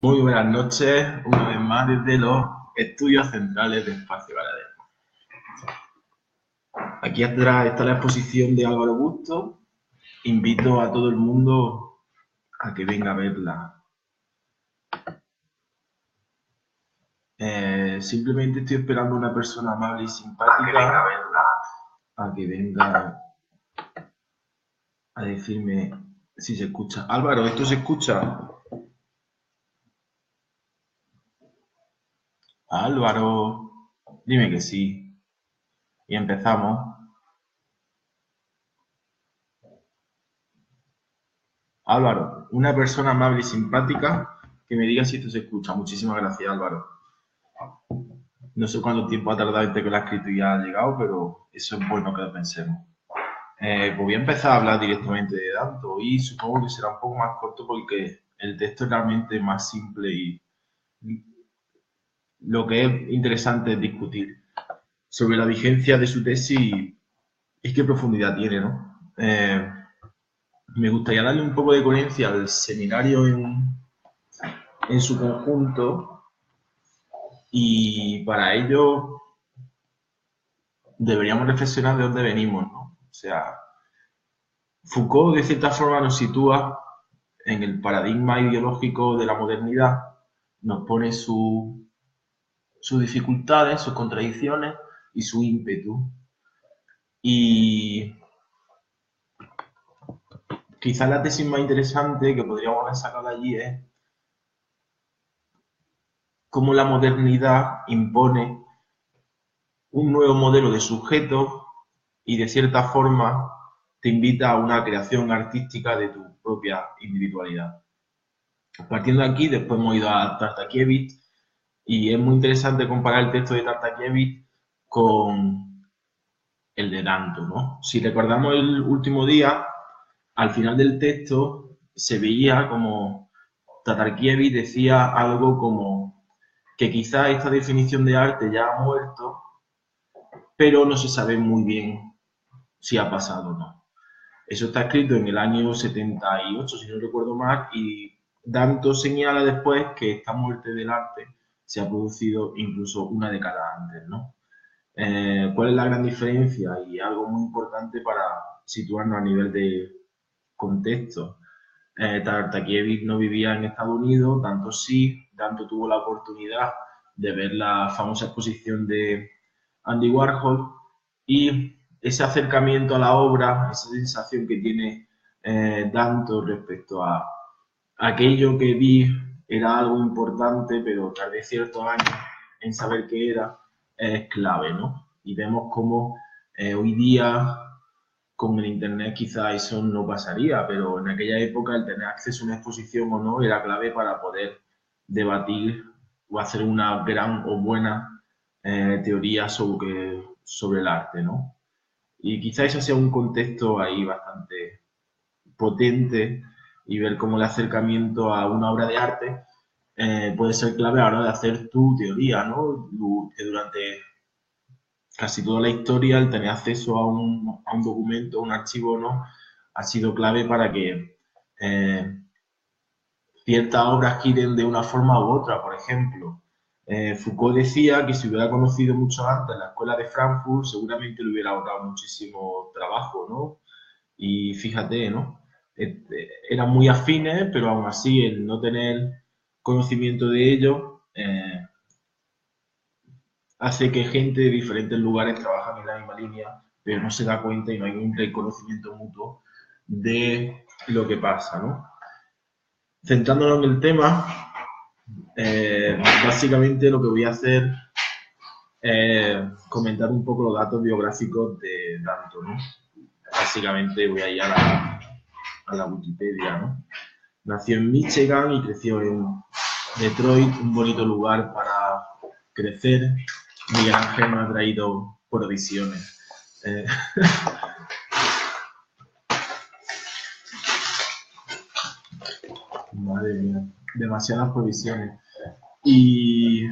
Muy buenas noches, una vez más desde los estudios centrales de Espacio Baradero. Aquí atrás está la exposición de Álvaro Busto. Invito a todo el mundo a que venga a verla. Simplemente estoy esperando a una persona amable y simpática a que venga a decirme si se escucha. Álvaro, ¿esto se escucha? Álvaro, dime que sí. Y empezamos. Álvaro, una persona amable y simpática que me diga si esto se escucha. Muchísimas gracias, Álvaro. No sé cuánto tiempo ha tardado entre que lo ha escrito y ya ha llegado, pero eso es bueno que lo pensemos. Pues voy a empezar a hablar directamente de Danto y supongo que será un poco más corto porque el texto es realmente más simple y lo que es interesante es discutir sobre la vigencia de su tesis y qué profundidad tiene, ¿no? Me gustaría darle un poco de coherencia al seminario en su conjunto y para ello deberíamos reflexionar de dónde venimos, ¿no? O sea, Foucault de cierta forma nos sitúa en el paradigma ideológico de la modernidad, nos pone sus dificultades, sus contradicciones y su ímpetu. Y quizás la tesis más interesante que podríamos haber sacado allí es cómo la modernidad impone un nuevo modelo de sujeto y de cierta forma te invita a una creación artística de tu propia individualidad. Partiendo de aquí, después hemos ido a Tartakiewicz y es muy interesante comparar el texto de Tartakiewicz con el de Danto, ¿no? Si recordamos el último día, al final del texto se veía como Tartakiewicz decía algo como que quizá esta definición de arte ya ha muerto, pero no se sabe muy bien si ha pasado o no. Eso está escrito en el año 78, si no recuerdo mal, y Danto señala después que esta muerte del arte se ha producido incluso una década antes, ¿no? ¿Cuál es la gran diferencia? Y algo muy importante para situarnos a nivel de contexto. Tartakiewicz no vivía en Estados Unidos, tanto sí, Danto tuvo la oportunidad de ver la famosa exposición de Andy Warhol y ese acercamiento a la obra, esa sensación que tiene Danto respecto a aquello que vi era algo importante, pero tardé ciertos años en saber qué era, es clave, ¿no? Y vemos cómo hoy día con el Internet quizá eso no pasaría, pero en aquella época el tener acceso a una exposición o no era clave para poder debatir o hacer una gran o buena teoría sobre el arte, ¿no? Y quizá eso sea un contexto ahí bastante potente y ver cómo el acercamiento a una obra de arte puede ser clave a la hora de hacer tu teoría, ¿no? Que durante casi toda la historia el tener acceso a un documento, a un archivo, ¿no? Ha sido clave para que ciertas obras giren de una forma u otra. Por ejemplo, Foucault decía que si hubiera conocido mucho antes la escuela de Frankfurt, seguramente le hubiera ahorrado muchísimo trabajo, ¿no? Y fíjate, ¿no? Eran muy afines, pero aún así el no tener conocimiento de ello hace que gente de diferentes lugares trabajen en la misma línea, pero no se da cuenta y no hay un reconocimiento mutuo de lo que pasa, ¿no? Centrándonos en el tema, básicamente lo que voy a hacer es comentar un poco los datos biográficos de Danto, ¿no? Básicamente voy a ir a la Wikipedia, ¿no? Nació en Michigan y creció en Detroit, un bonito lugar para crecer. Miguel Ángel me ha traído provisiones. Madre mía, demasiadas provisiones. Y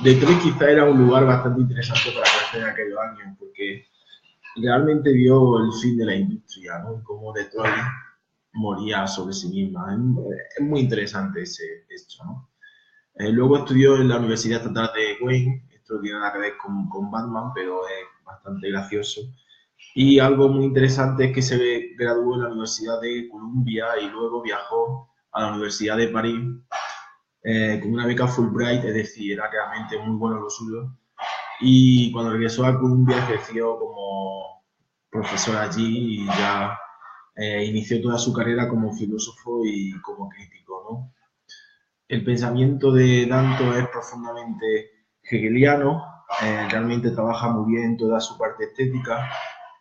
Detroit quizá era un lugar bastante interesante para crecer en aquellos años, porque realmente vio el fin de la industria, ¿no? Como Detroit moría sobre sí misma. Es muy interesante ese hecho, ¿no? Luego estudió en la Universidad Estatal de Wayne. Esto no tiene nada que ver con Batman, pero es bastante gracioso. Y algo muy interesante es que se graduó en la Universidad de Columbia y luego viajó a la Universidad de París con una beca Fulbright, es decir, era realmente muy bueno lo suyo. Y cuando regresó a Columbia ejerció como profesor allí y ya inició toda su carrera como filósofo y como crítico, ¿no? El pensamiento de Danto es profundamente hegeliano, realmente trabaja muy bien toda su parte estética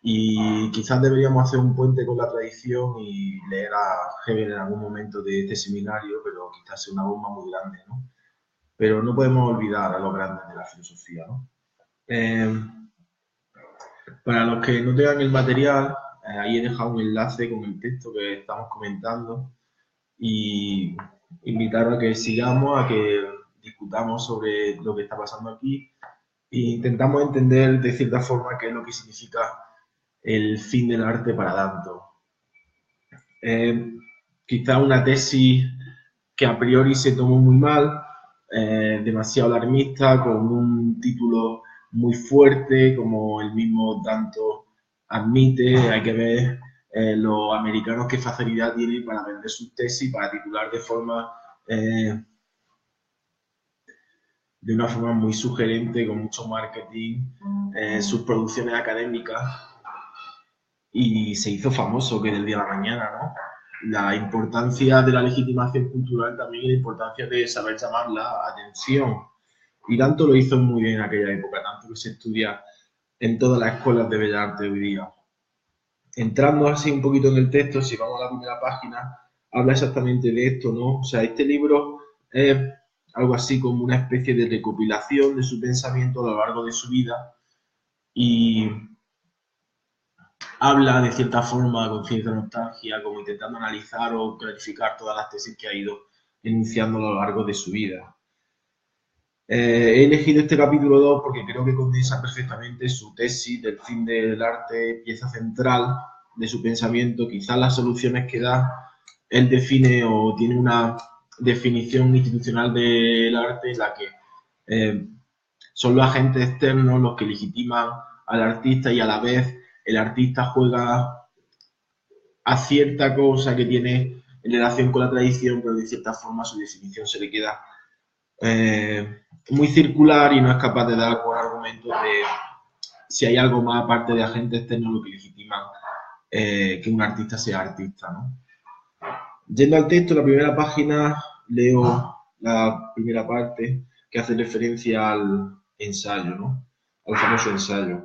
y quizás deberíamos hacer un puente con la tradición y leer a Hegel en algún momento de este seminario, pero quizás sea una bomba muy grande, ¿no? Pero no podemos olvidar a los grandes de la filosofía, ¿no? Para los que no tengan el material, ahí he dejado un enlace con el texto que estamos comentando y invitar a que sigamos, a que discutamos sobre lo que está pasando aquí e intentamos entender de cierta forma qué es lo que significa el fin del arte para Danto. Quizá una tesis que a priori se tomó muy mal, demasiado alarmista, con un título muy fuerte, como el mismo Danto admite. Hay que ver los americanos qué facilidad tienen para vender sus tesis, para titular de una forma muy sugerente, con mucho marketing, sus producciones académicas. Y se hizo famoso que del día a la mañana, ¿no? La importancia de la legitimación cultural también y la importancia de saber llamar la atención. Y tanto lo hizo muy bien en aquella época, tanto que se estudia en todas las escuelas de Bellas Artes hoy día. Entrando así un poquito en el texto, si vamos a la primera página, habla exactamente de esto, ¿no? O sea, este libro es algo así como una especie de recopilación de su pensamiento a lo largo de su vida y habla de cierta forma, con cierta nostalgia, como intentando analizar o clarificar todas las tesis que ha ido enunciando a lo largo de su vida. He elegido este capítulo 2 porque creo que condensa perfectamente su tesis del fin del arte, pieza central de su pensamiento. Quizás las soluciones que da, él define o tiene una definición institucional del arte en la que son los agentes externos los que legitiman al artista y a la vez el artista juega a cierta cosa que tiene en relación con la tradición, pero de cierta forma su definición se le queda muy circular y no es capaz de dar buen argumento de si hay algo más aparte de agentes externos lo que legitiman que un artista sea artista, ¿no? Yendo al texto, la primera página, leo la primera parte que hace referencia al ensayo, ¿no? Al famoso ensayo.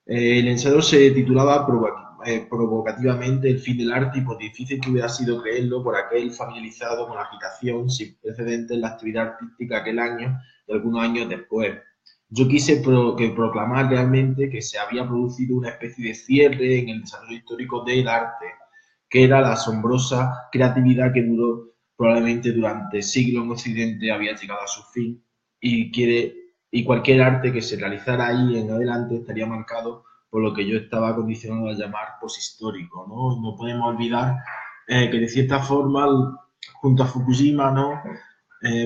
El ensayo se titulaba provocativamente El fin del arte y por difícil que hubiera sido creerlo por aquel familiarizado con la agitación sin precedentes en la actividad artística aquel año y algunos años después. Yo quise proclamar realmente que se había producido una especie de cierre en el desarrollo histórico del arte, que era la asombrosa creatividad que duró probablemente durante siglos en Occidente, había llegado a su fin y cualquier arte que se realizara ahí en adelante estaría marcado por lo que yo estaba condicionado a llamar poshistórico, ¿no? No podemos olvidar que de cierta forma, junto a Fukushima, ¿no?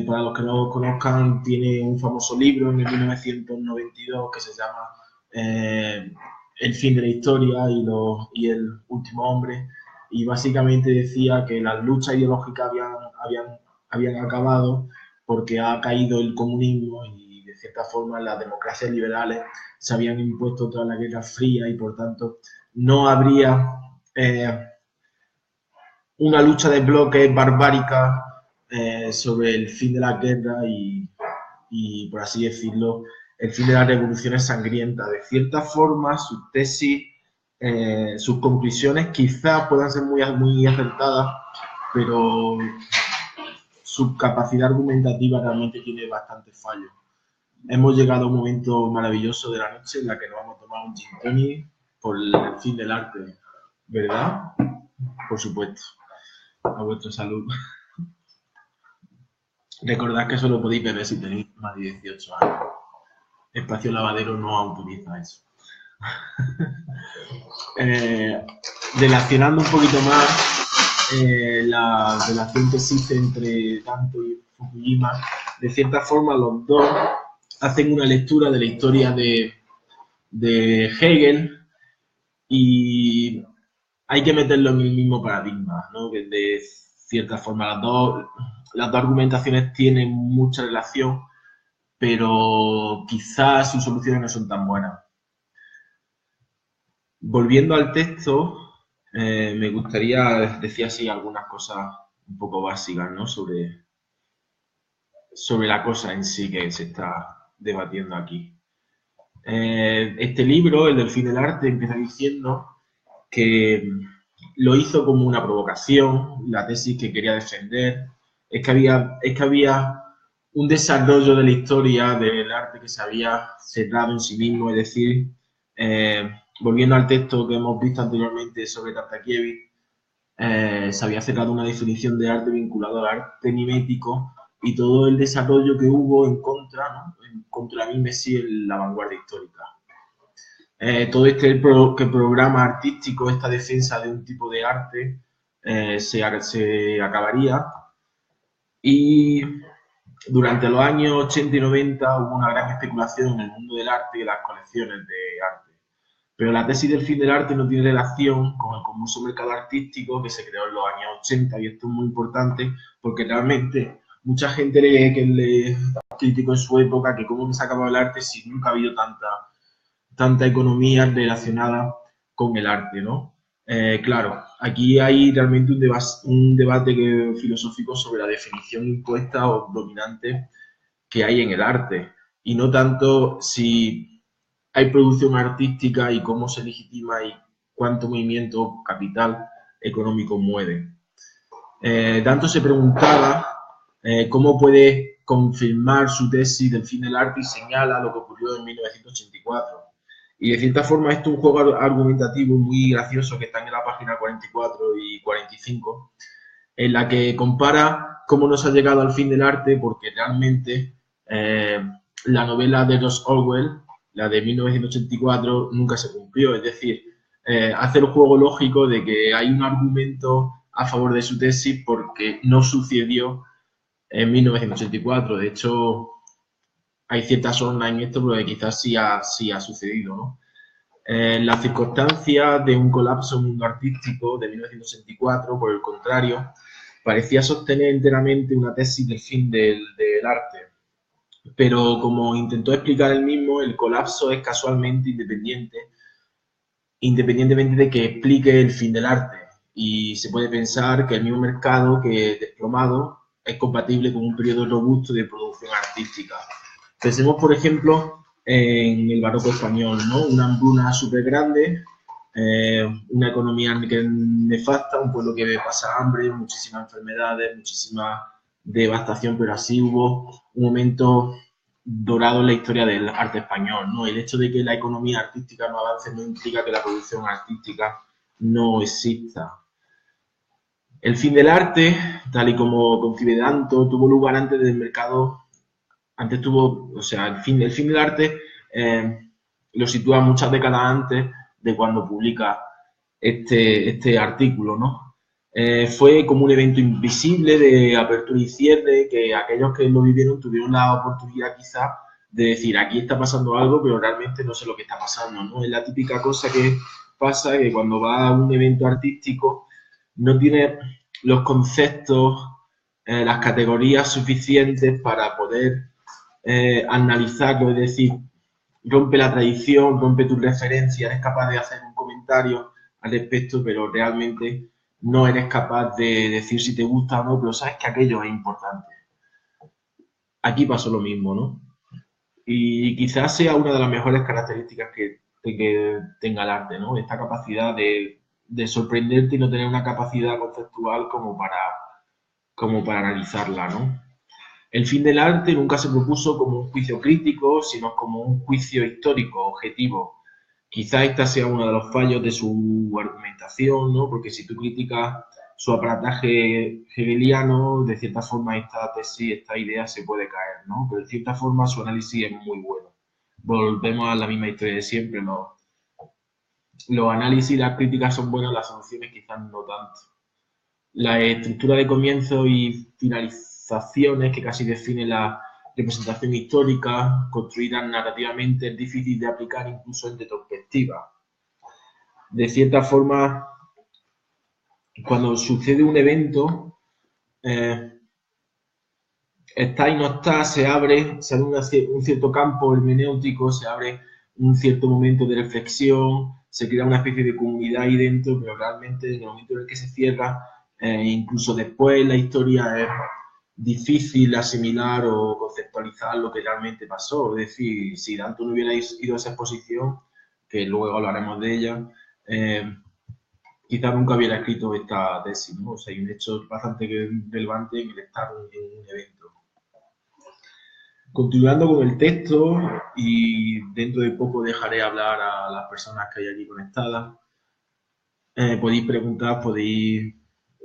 Para los que no lo conozcan, tiene un famoso libro en el 1992 que se llama El fin de la historia y el último hombre, y básicamente decía que las luchas ideológicas habían acabado porque ha caído el comunismo y de cierta forma las democracias liberales se habían impuesto tras la Guerra Fría y por tanto no habría una lucha de bloques barbárica sobre el fin de la guerra y, por así decirlo, el fin de las revoluciones sangrientas. De cierta forma, sus tesis, sus conclusiones quizás puedan ser muy acertadas, pero su capacidad argumentativa realmente tiene bastantes fallos. Hemos llegado a un momento maravilloso de la noche en la que nos vamos a tomar un gin tonic por el fin del arte, ¿verdad? Por supuesto. A vuestra salud. Recordad que solo podéis beber si tenéis más de 18 años. Espacio Lavadero no autoriza eso. Relacionando un poquito más, la relación que existe entre Danto y Fukuyama, de cierta forma los dos hacen una lectura de la historia de Hegel y hay que meterlo en el mismo paradigma, ¿no? Que de cierta forma las dos argumentaciones tienen mucha relación, pero quizás sus soluciones no son tan buenas. Volviendo al texto, me gustaría decir así algunas cosas un poco básicas, ¿no? sobre la cosa en sí que se está debatiendo aquí. Este libro, El delfín del arte, empieza diciendo que lo hizo como una provocación, la tesis que quería defender, es que había un desarrollo de la historia del arte que se había cerrado en sí mismo, es decir, volviendo al texto que hemos visto anteriormente sobre Tartakiewicz, se había cerrado una definición de arte vinculado al arte mimético y todo el desarrollo que hubo en contra, ¿no? En contra de Messi en la vanguardia histórica. Todo este programa artístico, esta defensa de un tipo de arte, se acabaría y durante los años 80 y 90 hubo una gran especulación en el mundo del arte y las colecciones de arte. Pero la tesis del fin del arte no tiene relación con el convulso mercado artístico que se creó en los años 80 y esto es muy importante porque realmente mucha gente lee que le criticó en su época que cómo se ha acabado el arte si nunca ha habido tanta economía relacionada con el arte, ¿no? Claro, aquí hay realmente un debate filosófico sobre la definición impuesta o dominante que hay en el arte y no tanto si hay producción artística y cómo se legitima y cuánto movimiento capital económico mueve. Danto se preguntaba cómo puede confirmar su tesis del fin del arte y señala lo que ocurrió en 1984. Y de cierta forma esto es un juego argumentativo muy gracioso que está en la página 44 y 45, en la que compara cómo nos ha llegado al fin del arte, porque realmente la novela de George Orwell, la de 1984, nunca se cumplió. Es decir, hace el juego lógico de que hay un argumento a favor de su tesis porque no sucedió en 1984. De hecho, hay ciertas zonas en esto, pero quizás sí ha sucedido, ¿no? Las circunstancias de un colapso mundo artístico de 1964, por el contrario, parecía sostener enteramente una tesis del fin del arte. Pero como intentó explicar él mismo, el colapso es casualmente independientemente de que explique el fin del arte. Y se puede pensar que el mismo mercado que desplomado es compatible con un periodo robusto de producción artística. Pensemos, por ejemplo, en el barroco español, ¿no? Una hambruna súper grande, una economía que es nefasta, un pueblo que pasa hambre, muchísimas enfermedades, muchísima devastación, pero así hubo un momento dorado en la historia del arte español, ¿no? El hecho de que la economía artística no avance no implica que la producción artística no exista. El fin del arte, tal y como concibe Danto, tuvo lugar antes del mercado. Antes tuvo, o sea, el fin del arte lo sitúa muchas décadas antes de cuando publica este artículo, ¿no? Fue como un evento invisible de apertura y cierre que aquellos que lo vivieron tuvieron la oportunidad quizás de decir, aquí está pasando algo, pero realmente no sé lo que está pasando, ¿no? Es la típica cosa que pasa que cuando va a un evento artístico no tiene los conceptos, las categorías suficientes para poder analizarlo, es decir, rompe la tradición, rompe tus referencias, eres capaz de hacer un comentario al respecto, pero realmente no eres capaz de decir si te gusta o no, pero sabes que aquello es importante. Aquí pasó lo mismo, ¿no? Y quizás sea una de las mejores características que tenga el arte, ¿no? Esta capacidad de sorprenderte y no tener una capacidad conceptual como para analizarla, ¿no? El fin del arte nunca se propuso como un juicio crítico, sino como un juicio histórico, objetivo. Quizá esta sea uno de los fallos de su argumentación, ¿no? Porque si tú criticas su aparataje hegeliano, de cierta forma esta tesis, esta idea se puede caer, ¿no? Pero de cierta forma su análisis es muy bueno. Volvemos a la misma historia de siempre, los análisis y las críticas son buenas, las soluciones quizás no tanto. la estructura de comienzos y finalizaciones que casi define la representación histórica construida narrativamente es difícil de aplicar incluso en retrospectiva. De cierta forma, cuando sucede un evento, está y no está, se abre un cierto campo hermenéutico, se abre un cierto momento de reflexión, se crea una especie de comunidad ahí dentro, pero realmente en el momento en el que se cierra, incluso después la historia es difícil asimilar o conceptualizar lo que realmente pasó. Es decir, si Danton no hubiera ido a esa exposición, que luego hablaremos de ella, quizás nunca hubiera escrito esta tesis, ¿no? O sea, hay un hecho bastante relevante en el estar en un evento. Continuando con el texto, y dentro de poco dejaré hablar a las personas que hay aquí conectadas, podéis preguntar, podéis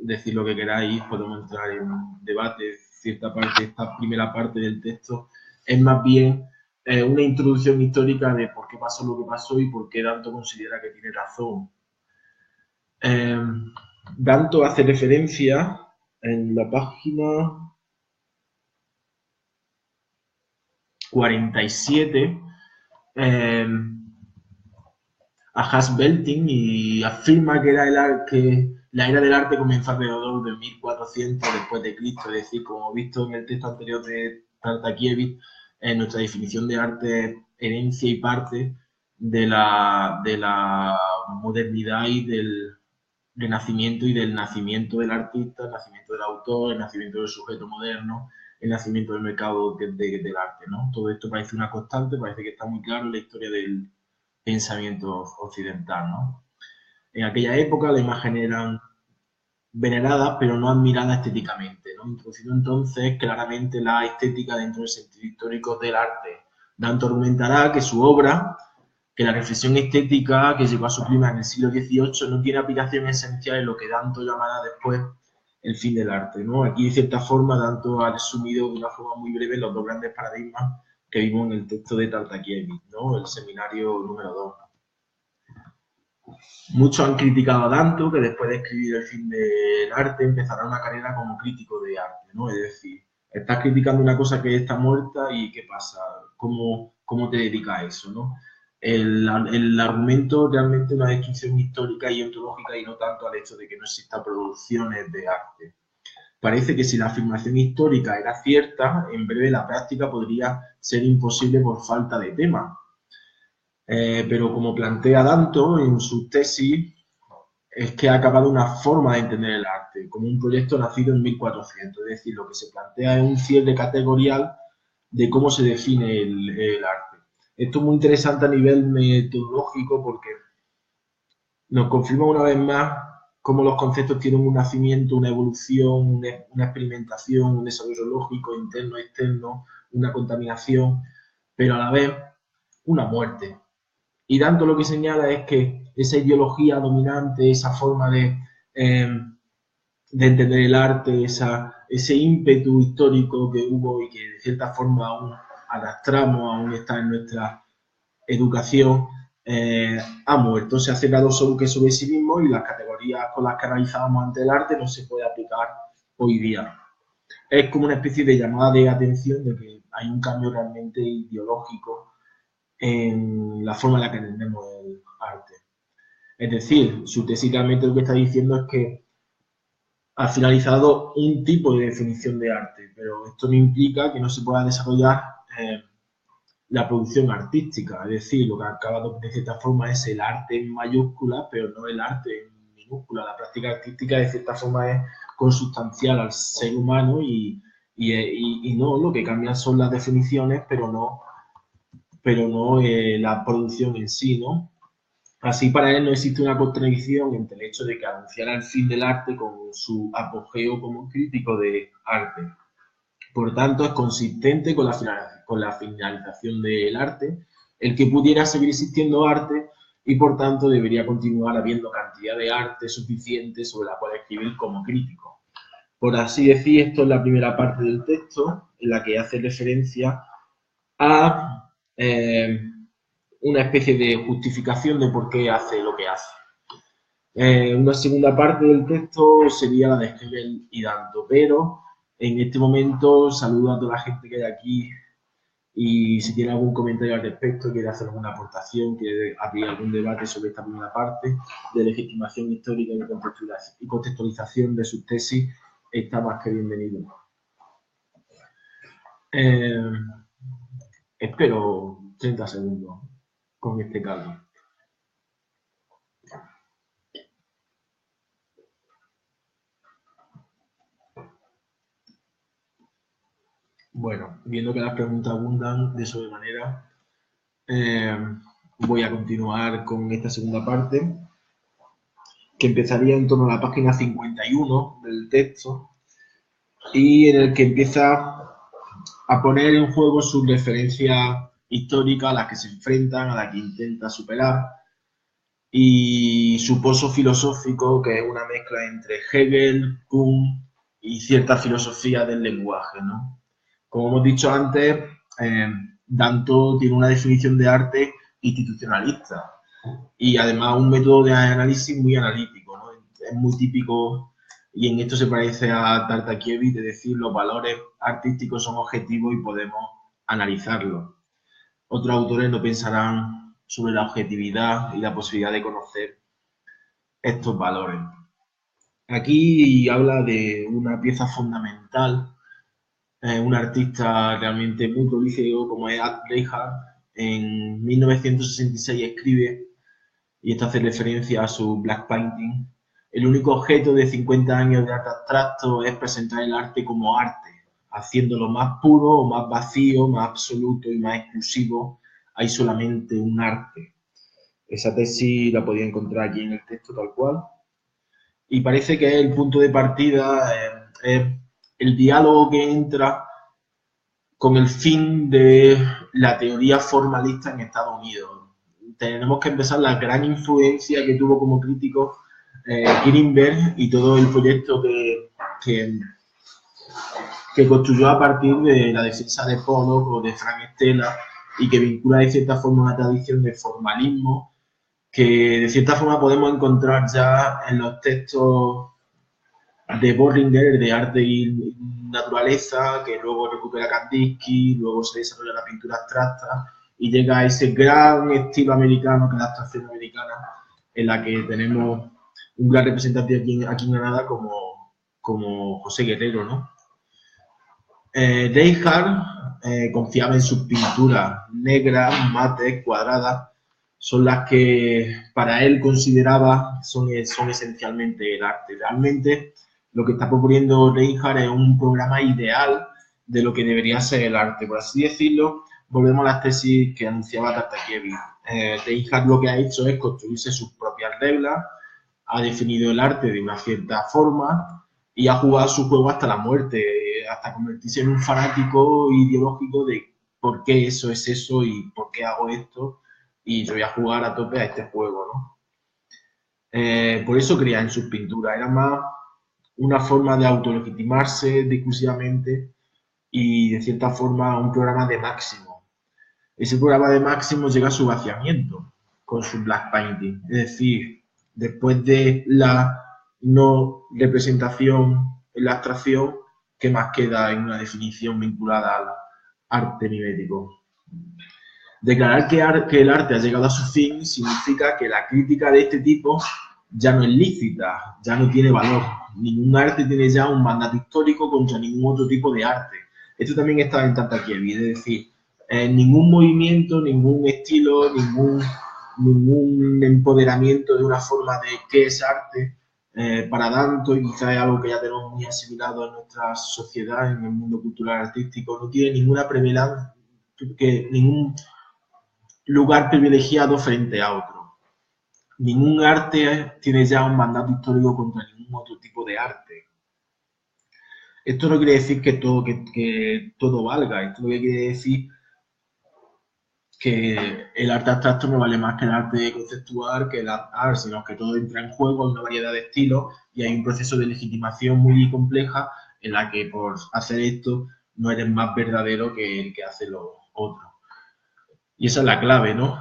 decir lo que queráis, podemos entrar en un debate. Cierta parte, esta primera parte del texto es más bien una introducción histórica de por qué pasó lo que pasó y por qué Danton considera que tiene razón. Danton hace referencia en la página 47 a Hans Belting y afirma que la era del arte comenzó alrededor de 1400 después de Cristo, es decir, como visto en el texto anterior de Tartakiewicz, nuestra definición de arte es herencia y parte de la modernidad y del renacimiento y del nacimiento del artista, el nacimiento del autor, el nacimiento del sujeto moderno, el nacimiento del mercado del arte, ¿no? Todo esto parece una constante, parece que está muy claro en la historia del pensamiento occidental, ¿no? En aquella época las imágenes eran veneradas, pero no admiradas estéticamente, ¿no? Introduciendo entonces claramente la estética dentro del sentido histórico del arte. Danton argumentará que su obra, que la reflexión estética que llegó a su prima en el siglo XVIII no tiene aplicación esencial en lo que Danton llamará después el fin del arte, ¿no? Aquí, de cierta forma, Danton ha resumido de una forma muy breve los dos grandes paradigmas que vimos en el texto de Tartakiewicz, ¿no? El seminario número 2. Muchos han criticado a Danton, que después de escribir El fin del arte empezará una carrera como crítico de arte, ¿no? Es decir, estás criticando una cosa que está muerta y ¿qué pasa? ¿Cómo te dedicas a eso, no? El argumento realmente es una descripción histórica y ontológica y no tanto al hecho de que no existan producciones de arte. Parece que si la afirmación histórica era cierta, en breve la práctica podría ser imposible por falta de tema. Pero como plantea Danton en su tesis, es que ha acabado una forma de entender el arte, como un proyecto nacido en 1400. Es decir, lo que se plantea es un cierre categorial de cómo se define el arte. Esto es muy interesante a nivel metodológico porque nos confirma una vez más cómo los conceptos tienen un nacimiento, una evolución, una experimentación, un desarrollo lógico, interno, externo, una contaminación, pero a la vez una muerte. Y Danton lo que señala es que esa ideología dominante, esa forma de entender el arte, ese ímpetu histórico que hubo y que de cierta forma aún arrastramos, aún está en nuestra educación, ha muerto, se ha cerrado sobre sí mismo y las categorías con las que analizábamos ante el arte no se puede aplicar hoy día. Es como una especie de llamada de atención de que hay un cambio realmente ideológico en la forma en la que entendemos el arte. Es decir, su tesis realmente lo que está diciendo es que ha finalizado un tipo de definición de arte, pero esto no implica que no se pueda desarrollar la producción artística, es decir, lo que ha acabado de cierta forma es el arte en mayúscula, pero no el arte en minúscula. La práctica artística de cierta forma es consustancial al ser humano y no, lo que cambian son las definiciones, pero no la producción en sí, ¿no? Así, para él no existe una contradicción entre el hecho de que anunciara el fin del arte con su apogeo como crítico de arte. Por tanto, es consistente con la finalización del arte, el que pudiera seguir existiendo arte y, por tanto, debería continuar habiendo cantidad de arte suficiente sobre la cual escribir como crítico. Por así decir, esto es la primera parte del texto, en la que hace referencia a una especie de justificación de por qué hace lo que hace. Una segunda parte del texto sería la de Hegel y Danto, pero en este momento saludo a toda la gente que hay aquí y si tiene algún comentario al respecto, quiere hacer alguna aportación, quiere abrir algún debate sobre esta primera parte de legitimación histórica y contextualización de sus tesis, está más que bienvenido. Espero 30 segundos con este cambio. Bueno, viendo que las preguntas abundan de sobremanera, voy a continuar con esta segunda parte, que empezaría en torno a la página 51 del texto, y en el que empieza a poner en juego sus referencias históricas a las que se enfrentan, a las que intenta superar, y su pozo filosófico, que es una mezcla entre Hegel, Kuhn y cierta filosofía del lenguaje, ¿no? Como hemos dicho antes, Danto tiene una definición de arte institucionalista y además un método de análisis muy analítico, ¿no? Es muy típico y en esto se parece a Tartakiewicz, de decir los valores artísticos son objetivos y podemos analizarlos. Otros autores no pensarán sobre la objetividad y la posibilidad de conocer estos valores. Aquí habla de una pieza fundamental, un artista realmente muy prolífico como es Art Reinhardt. En 1966 escribe, y esto hace referencia a su Black Painting: el único objeto de 50 años de arte abstracto es presentar el arte como arte, haciéndolo más puro o más vacío, más absoluto y más exclusivo. Hay solamente un arte. Esa tesis la podía encontrar aquí en el texto tal cual. Y parece que el punto de partida es el diálogo que entra con el fin de la teoría formalista en Estados Unidos. Tenemos que empezar la gran influencia que tuvo como crítico Greenberg y todo el proyecto que construyó a partir de la defensa de Pollock o de Frank Stella y que vincula de cierta forma una tradición de formalismo que de cierta forma podemos encontrar ya en los textos de Bohringer, de arte y naturaleza, que luego recupera Kandinsky, luego se desarrolla la pintura abstracta y llega a ese gran estilo americano, que es la abstracción americana, en la que tenemos un gran representante aquí en Granada como José Guerrero, ¿no? Reinhardt confiaba en sus pinturas negras, mates, cuadradas, son las que para él consideraba son esencialmente el arte. Realmente lo que está proponiendo Reinhardt es un programa ideal de lo que debería ser el arte. Por así decirlo, volvemos a las tesis que anunciaba Tartakiewicz. Reinhardt lo que ha hecho es construirse sus propias reglas, ha definido el arte de una cierta forma y ha jugado su juego hasta la muerte, hasta convertirse en un fanático ideológico de por qué eso es eso y por qué hago esto y yo voy a jugar a tope a este juego, ¿no? Por eso creía en sus pinturas, era más una forma de autolegitimarse discursivamente y de cierta forma un programa de máximo. Ese programa de máximo llega a su vaciamiento con su black painting, es decir, después de la no representación en la abstracción, ¿qué más queda en una definición vinculada al arte mimético? Declarar que el arte ha llegado a su fin significa que la crítica de este tipo ya no es lícita, ya no tiene valor. Ningún arte tiene ya un mandato histórico contra ningún otro tipo de arte. Esto también está en Tartakiewicz, es decir, ningún movimiento, ningún estilo, ningún empoderamiento de una forma de qué es arte para tanto, y quizás es algo que ya tenemos muy asimilado en nuestra sociedad, en el mundo cultural artístico, no tiene ninguna prevalencia, ningún lugar privilegiado frente a otro. Ningún arte tiene ya un mandato histórico contra ningún otro tipo de arte. Esto no quiere decir que todo valga, esto lo que quiere decir que el arte abstracto no vale más que el arte conceptual, que el art, sino que todo entra en juego, hay una variedad de estilos y hay un proceso de legitimación muy compleja en la que por hacer esto no eres más verdadero que el que hace lo otro. Y esa es la clave, ¿no?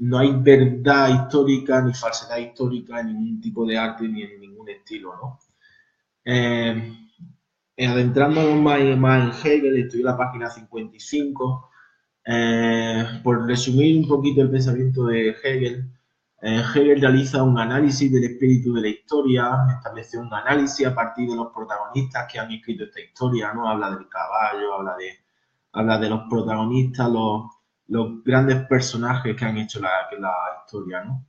no hay verdad histórica ni falsedad histórica en ningún tipo de arte ni en ningún estilo, ¿no? Adentrándonos más en Hegel, estoy en la página 55. Por resumir un poquito el pensamiento de Hegel, Hegel realiza un análisis del espíritu de la historia, establece un análisis a partir de los protagonistas que han escrito esta historia, ¿no? Habla del caballo, habla de los protagonistas, los grandes personajes que han hecho la historia, ¿no?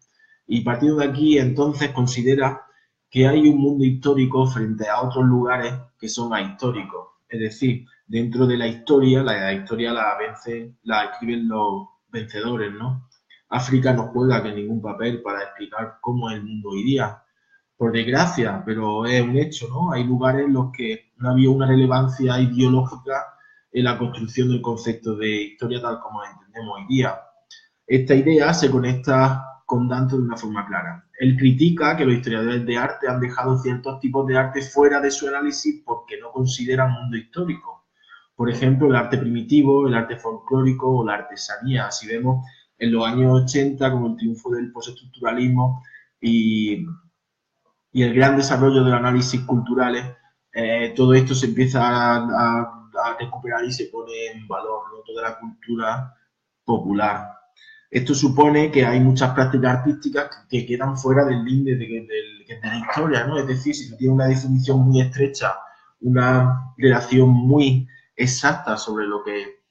Y partiendo de aquí, entonces, considera que hay un mundo histórico frente a otros lugares que son ahistóricos. Es decir, dentro de la historia la escriben los vencedores, ¿no? África no juega que ningún papel para explicar cómo es el mundo hoy día. Por desgracia, pero es un hecho, ¿no? Hay lugares en los que no había una relevancia ideológica en la construcción del concepto de historia tal como lo entendemos hoy día. Esta idea se conecta con Danto de una forma clara. Él critica que los historiadores de arte han dejado ciertos tipos de arte fuera de su análisis porque no consideran mundo histórico. Por ejemplo, el arte primitivo, el arte folclórico o la artesanía. Así vemos en los años 80 con el triunfo del postestructuralismo y el gran desarrollo del análisis culturales, todo esto se empieza a recuperar y se pone en valor, ¿no? Toda la cultura popular. Esto supone que hay muchas prácticas artísticas que quedan fuera del límite de la historia, ¿no? Es decir, si tú tienes una definición muy estrecha, una relación muy exacta sobre lo que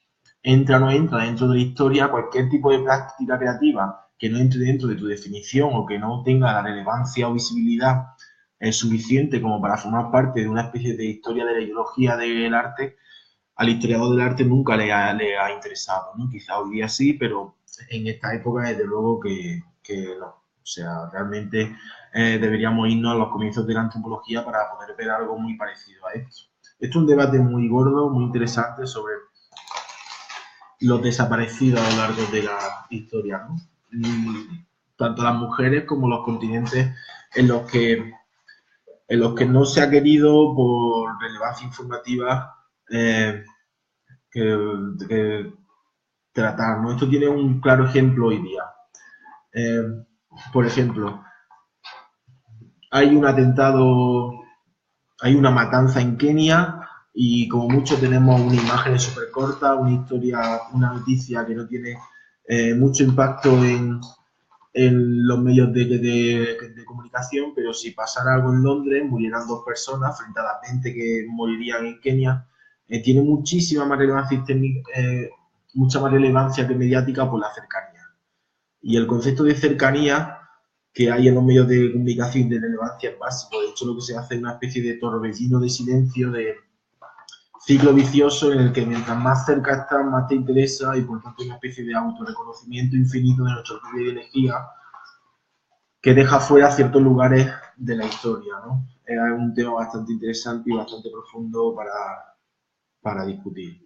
entra o no entra dentro de la historia, cualquier tipo de práctica creativa que no entre dentro de tu definición o que no tenga la relevancia o visibilidad suficiente como para formar parte de una especie de historia de la ideología del arte, al historiador del arte nunca le ha interesado, ¿no? Quizá hoy día sí, pero en esta época desde luego que no. O sea, realmente deberíamos irnos a los comienzos de la antropología para poder ver algo muy parecido a esto. Esto es un debate muy gordo, muy interesante sobre los desaparecidos a lo largo de la historia, ¿no? Tanto las mujeres como los continentes en los que no se ha querido, por relevancia informativa, que tratar, ¿no? Esto tiene un claro ejemplo hoy día. Por ejemplo, hay un atentado, hay una matanza en Kenia y como mucho tenemos una imagen súper corta, una historia, una noticia que no tiene mucho impacto en los medios de comunicación, pero si pasara algo en Londres, murieran 2 personas frente a las 20 que morirían en Kenia, tiene muchísima más relevancia mucha más relevancia que mediática por la cercanía. Y el concepto de cercanía que hay en los medios de comunicación de relevancia es básico. De hecho, lo que se hace es una especie de torbellino de silencio, de ciclo vicioso en el que mientras más cerca estás, más te interesa y por tanto una especie de autorreconocimiento infinito de nuestra propia ideología que deja fuera ciertos lugares de la historia, ¿no? Es un tema bastante interesante y bastante profundo para discutir.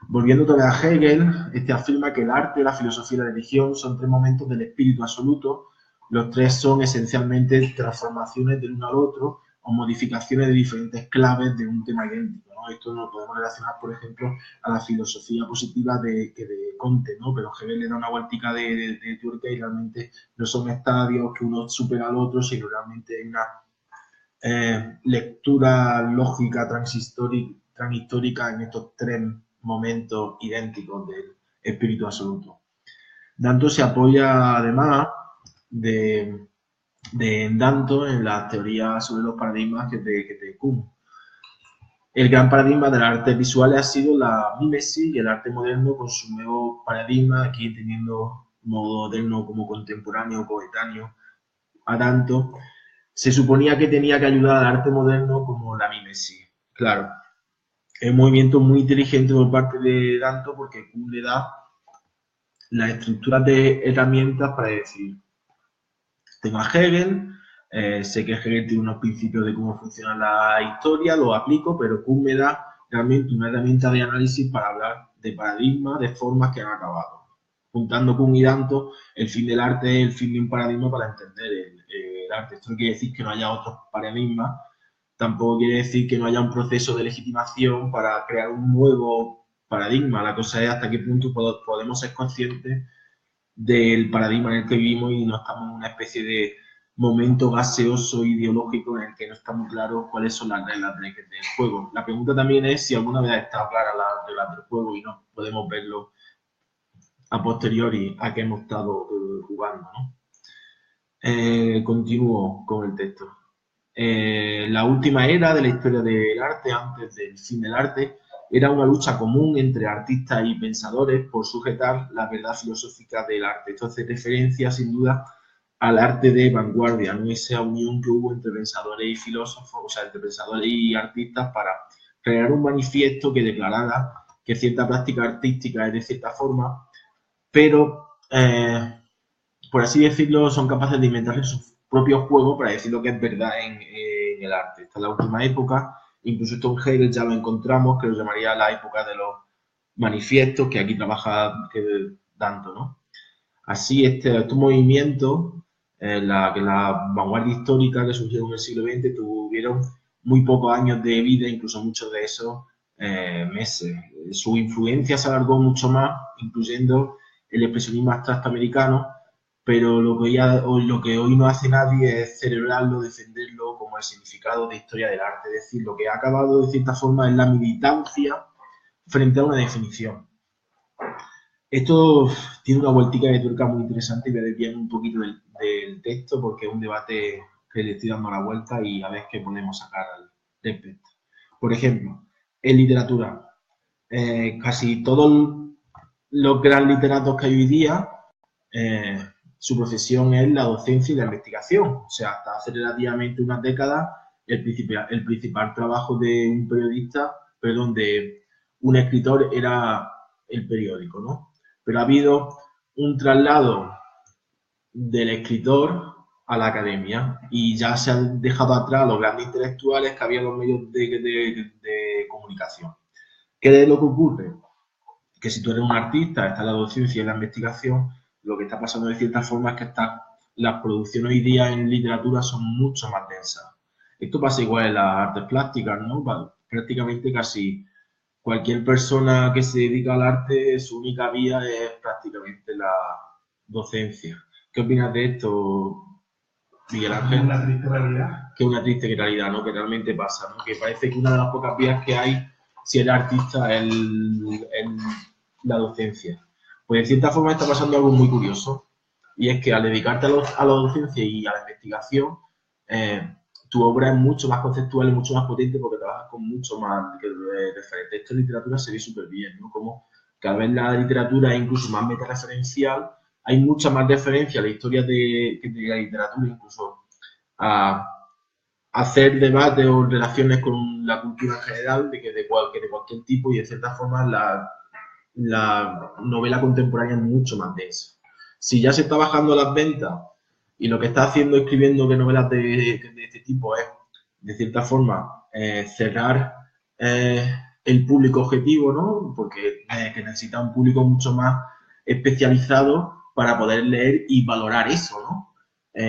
Volviendo otra vez a Hegel, este afirma que el arte, la filosofía y la religión son 3 momentos del espíritu absoluto. Los 3 son esencialmente transformaciones del uno al otro o modificaciones de diferentes claves de un tema idéntico, ¿no? Esto lo podemos relacionar, por ejemplo, a la filosofía positiva de Comte, ¿no? Pero Hegel le da una vueltica de tuerca y realmente no son estadios que uno supera al otro, sino realmente hay una lectura lógica transhistórica en estos 3 momentos idénticos del espíritu absoluto. Danto se apoya además de Danto en las teorías sobre los paradigmas que de Kuhn. El gran paradigma de las artes visuales ha sido la mímesis y el arte moderno con su nuevo paradigma, aquí teniendo modo moderno como contemporáneo, coetáneo a Danto, se suponía que tenía que ayudar al arte moderno como la mímesis. Claro, es un movimiento muy inteligente por parte de Danto porque Kuhn le da las estructuras de herramientas para decir, tengo a Hegel, sé que Hegel tiene unos principios de cómo funciona la historia, los aplico, pero Kuhn me da realmente una herramienta de análisis para hablar de paradigmas, de formas que han acabado. Juntando Kuhn y Danto, el fin del arte es el fin de un paradigma para entender el arte. Esto no quiere decir que no haya otros paradigmas, tampoco quiere decir que no haya un proceso de legitimación para crear un nuevo paradigma. La cosa es hasta qué punto podemos ser conscientes del paradigma en el que vivimos y no estamos en una especie de momento gaseoso ideológico en el que no está muy claro cuáles son las reglas del juego. La pregunta también es si alguna vez ha estado clara las reglas del juego y no podemos verlo a posteriori a que hemos estado jugando, ¿no? Continúo con el texto. La última era de la historia del arte, antes del fin del arte, era una lucha común entre artistas y pensadores por sujetar la verdad filosófica del arte. Esto hace referencia, sin duda, al arte de vanguardia, ¿no? Esa unión que hubo entre pensadores y filósofos, o sea, entre pensadores y artistas para crear un manifiesto que declarara que cierta práctica artística es de cierta forma, pero por así decirlo, son capaces de inventarse sus propios juegos para decir lo que es verdad en el arte. Esta es la última época, incluso esto en Hegel ya lo encontramos, que lo llamaría la época de los manifiestos, que aquí trabaja tanto, ¿no? Así, estos movimientos, la vanguardia histórica que surgieron en el siglo XX, tuvieron muy pocos años de vida, incluso muchos de esos meses. Su influencia se alargó mucho más, incluyendo el expresionismo abstracto americano, pero lo que hoy no hace nadie es celebrarlo, defenderlo como el significado de historia del arte. Es decir, lo que ha acabado de cierta forma es la militancia frente a una definición. Esto tiene una vueltica de tuerca muy interesante y voy a desviar un poquito del texto porque es un debate que le estoy dando la vuelta y a ver qué podemos sacar al respecto. Por ejemplo, en literatura, casi todos los gran literatos que hay hoy día, su profesión es la docencia y la investigación. O sea, hasta hace relativamente unas décadas, el principal trabajo de un periodista, perdón, de un escritor era el periódico, ¿no? Pero ha habido un traslado del escritor a la academia y ya se han dejado atrás los grandes intelectuales que había en los medios de comunicación. ¿Qué es lo que ocurre? Que si tú eres un artista, está la docencia y la investigación, lo que está pasando de cierta forma es que las producciones hoy día en literatura son mucho más densas. Esto pasa igual en las artes plásticas, ¿no? Prácticamente casi cualquier persona que se dedica al arte, su única vía es prácticamente la docencia. ¿Qué opinas de esto, Miguel Ángel? Una triste realidad. Que es una triste realidad, ¿no? Que realmente pasa, ¿no? Que parece que una de las pocas vías que hay, si eres artista, es la docencia. Pues de cierta forma está pasando algo muy curioso, y es que al dedicarte a la docencia y a la investigación, tu obra es mucho más conceptual y mucho más potente porque trabajas con mucho más referentes. Esto en literatura se ve súper bien, ¿no? Como cada vez la literatura es incluso más metareferencial, hay mucha más referencia a la historia de la literatura, incluso a hacer debates o relaciones con la cultura en general, de cualquier tipo, y de cierta forma la novela contemporánea es mucho más densa. Si ya se está bajando las ventas y lo que está haciendo escribiendo de novelas de este tipo es, de cierta forma, cerrar el público objetivo, ¿no? Porque que necesita un público mucho más especializado para poder leer y valorar eso, ¿no?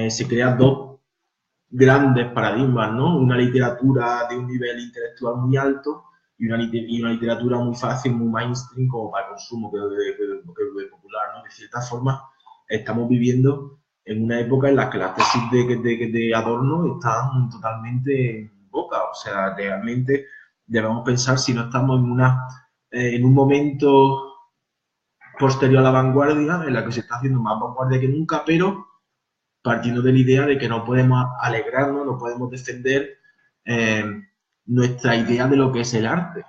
Se crean dos grandes paradigmas, ¿no? Una literatura de un nivel intelectual muy alto y una literatura muy fácil, muy mainstream, como para consumo, que es popular, ¿no? De cierta forma, estamos viviendo en una época en la que las tesis de Adorno están totalmente en boca. O sea, realmente debemos pensar si no estamos en un momento posterior a la vanguardia, en la que se está haciendo más vanguardia que nunca, pero partiendo de la idea de que no podemos alegrarnos, no podemos defender eh, nuestra idea de lo que es el arte.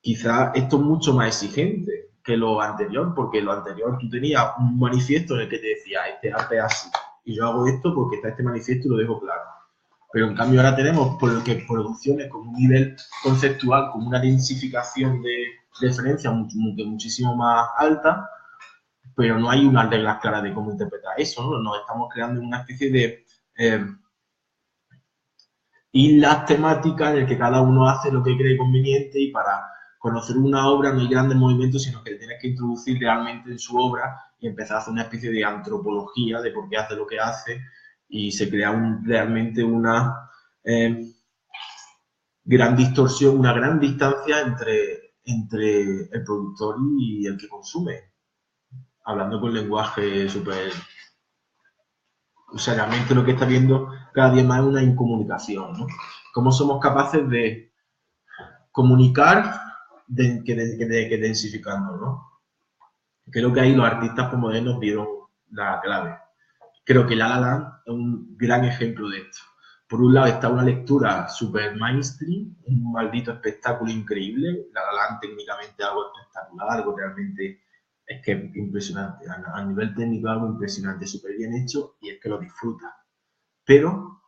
Quizás esto es mucho más exigente que lo anterior, porque lo anterior tú tenías un manifiesto en el que te decía, este arte es así, y yo hago esto porque está este manifiesto y lo dejo claro. Pero en cambio ahora tenemos producciones con un nivel conceptual, con una densificación de referencia muchísimo más alta, pero no hay unas reglas claras de cómo interpretar eso, ¿no? Nos estamos creando una especie de islas temáticas en el que cada uno hace lo que cree conveniente, y para conocer una obra no hay grandes movimientos, sino que tienes que introducir realmente en su obra y empezar a hacer una especie de antropología de por qué hace lo que hace, y se crea realmente una gran distorsión, una gran distancia entre el productor y el que consume. hablando con lenguaje súper... O sea, realmente lo que está viendo cada día más es una incomunicación, ¿no? Cómo somos capaces de comunicar que densificando, ¿no? Creo que ahí los artistas postmodernos dieron la clave. Creo que La La Land es un gran ejemplo de esto. Por un lado está una lectura super mainstream, un maldito espectáculo increíble. La La Land técnicamente algo espectacular, algo realmente es que es impresionante. A nivel técnico algo impresionante, súper bien hecho y es que lo disfruta. Pero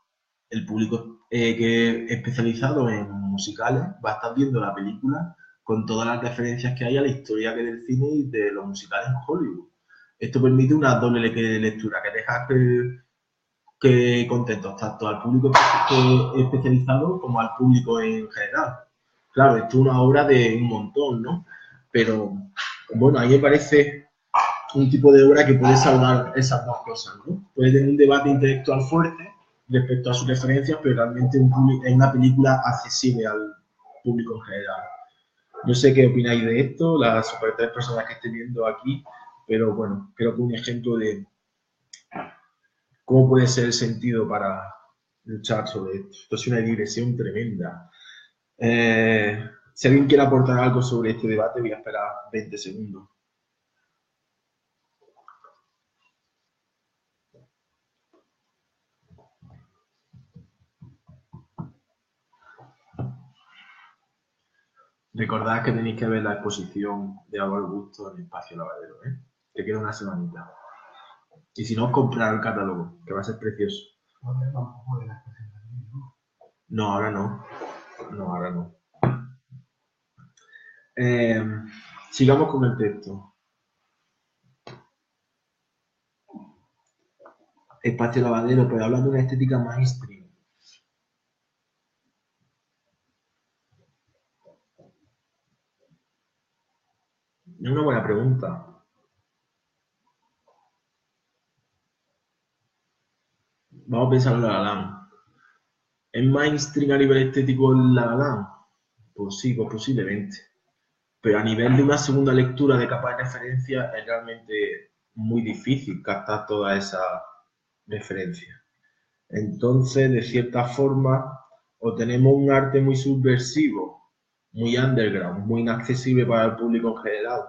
el público que es especializado en musicales va a estar viendo la película con todas las referencias que hay a la historia que del cine y de los musicales en Hollywood. Esto permite una doble lectura, que deja que contentos tanto al público especializado como al público en general. Claro, esto es una obra de un montón, ¿no? Pero bueno, a mí me parece un tipo de obra que puede salvar esas dos cosas, ¿no? Puede tener un debate intelectual fuerte respecto a sus referencias, pero realmente es una película accesible al público en general. No sé qué opináis de esto, las super tres personas que esté viendo aquí, pero bueno, creo que un ejemplo de cómo puede ser el sentido para luchar sobre esto. Esto es una digresión tremenda. Si alguien quiere aportar algo sobre este debate, voy a esperar 20 segundos. Recordad que tenéis que ver la exposición de Álvaro Bustos en el Espacio Lavadero, ¿eh? Que queda una semanita. Y si no, comprar el catálogo, que va a ser precioso. No, ahora no. No, ahora no. Sigamos con el texto. Espacio Lavadero, pero hablando de una estética mainstream. Es una buena pregunta. Vamos a pensar en La La Land. ¿Es mainstream a nivel estético La La Land? Pues sí, pues posiblemente. Pero a nivel de una segunda lectura de capa de referencia es realmente muy difícil captar toda esa referencia. Entonces, de cierta forma, o tenemos un arte muy subversivo, muy underground, muy inaccesible para el público en general,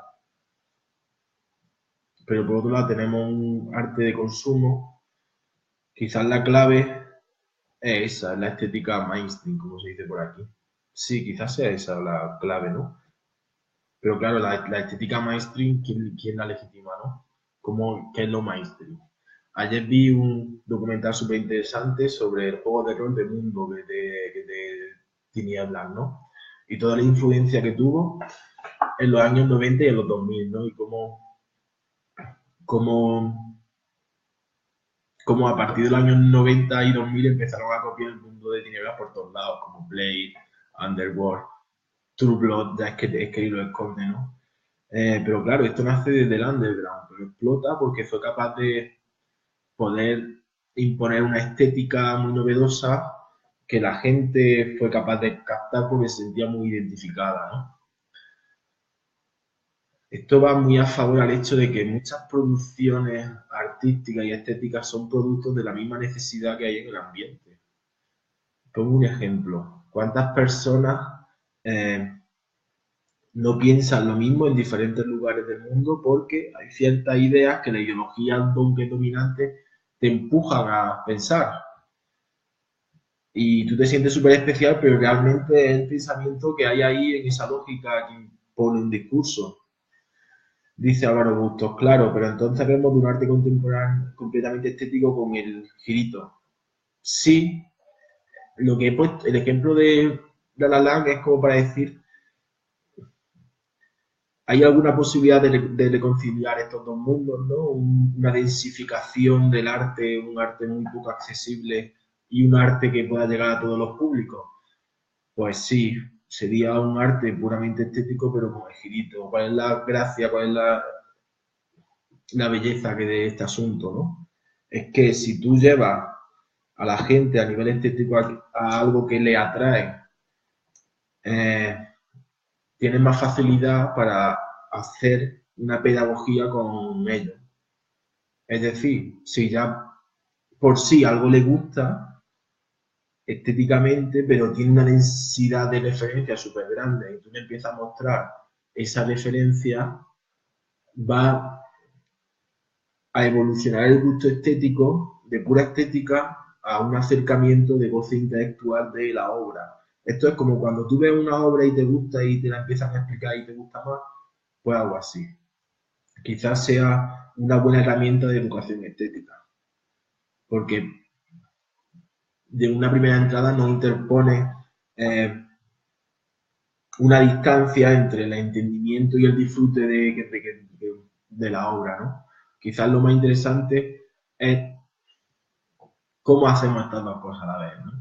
pero por otro lado tenemos un arte de consumo, quizás la clave es esa, la estética mainstream, como se dice por aquí. Sí, quizás sea esa la clave, ¿no? Pero claro, la estética mainstream, ¿quién la legitima, no? ¿Qué es lo mainstream? Ayer vi un documental súper interesante sobre el juego de rol de Mundo de Tinieblas, ¿no? Y toda la influencia que tuvo en los años 90 y en los 2000, ¿no? Y cómo a partir de los años 90 y 2000 empezaron a copiar el Mundo de Tinieblas por todos lados, como Blade, Underworld, True Blood, ya es que ahí lo esconde, ¿no? Pero claro, esto nace desde el underground, pero explota porque fue capaz de poder imponer una estética muy novedosa que la gente fue capaz de captar porque se sentía muy identificada, ¿no? Esto va muy a favor al hecho de que muchas producciones artísticas y estéticas son productos de la misma necesidad que hay en el ambiente. Pongo un ejemplo. ¿Cuántas personas no piensan lo mismo en diferentes lugares del mundo porque hay ciertas ideas que la ideología dominante te empujan a pensar? Y tú te sientes súper especial, pero realmente es el pensamiento que hay ahí en esa lógica que impone un discurso. Dice Álvaro Bustos, claro, pero entonces vemos de un arte contemporáneo completamente estético con el girito. Sí, lo que he puesto, el ejemplo de La La Land es como para decir, ¿hay alguna posibilidad de reconciliar estos dos mundos, ¿no? Una densificación del arte, un arte muy poco accesible y un arte que pueda llegar a todos los públicos. Pues sí, sería un arte puramente estético, pero con el girito. ¿Cuál es la gracia, cuál es la belleza que de este asunto, ¿no? Es que si tú llevas a la gente a nivel estético a algo que le atrae, tienes más facilidad para hacer una pedagogía con ellos. Es decir, si ya por sí algo le gusta estéticamente, pero tiene una densidad de referencia súper grande y tú le empiezas a mostrar esa referencia, va a evolucionar el gusto estético de pura estética a un acercamiento de goce intelectual de la obra. Esto es como cuando tú ves una obra y te gusta y te la empiezan a explicar y te gusta más, pues algo así. Quizás sea una buena herramienta de educación estética, porque de una primera entrada no interpone una distancia entre el entendimiento y el disfrute de la obra, ¿no? Quizás lo más interesante es cómo hacemos estas dos cosas a la vez, ¿no?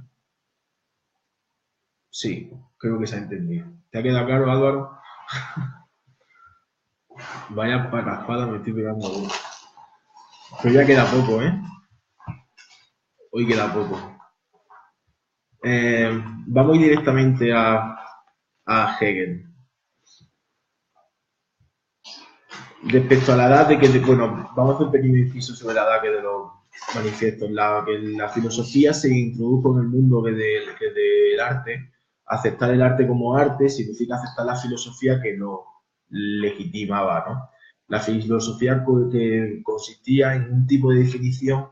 Sí, creo que se ha entendido. ¿Te ha quedado claro, Álvaro? Vaya parrafada me estoy pegando hoy. Pero ya queda poco, ¿eh? Hoy queda poco. Vamos directamente a Hegel. Respecto a la edad de que, bueno, vamos a hacer un pequeño inciso sobre la edad que de los manifiestos. La filosofía se introdujo en el mundo del arte. Aceptar el arte como arte significa aceptar la filosofía que lo legitimaba, ¿no? La filosofía que consistía en un tipo de definición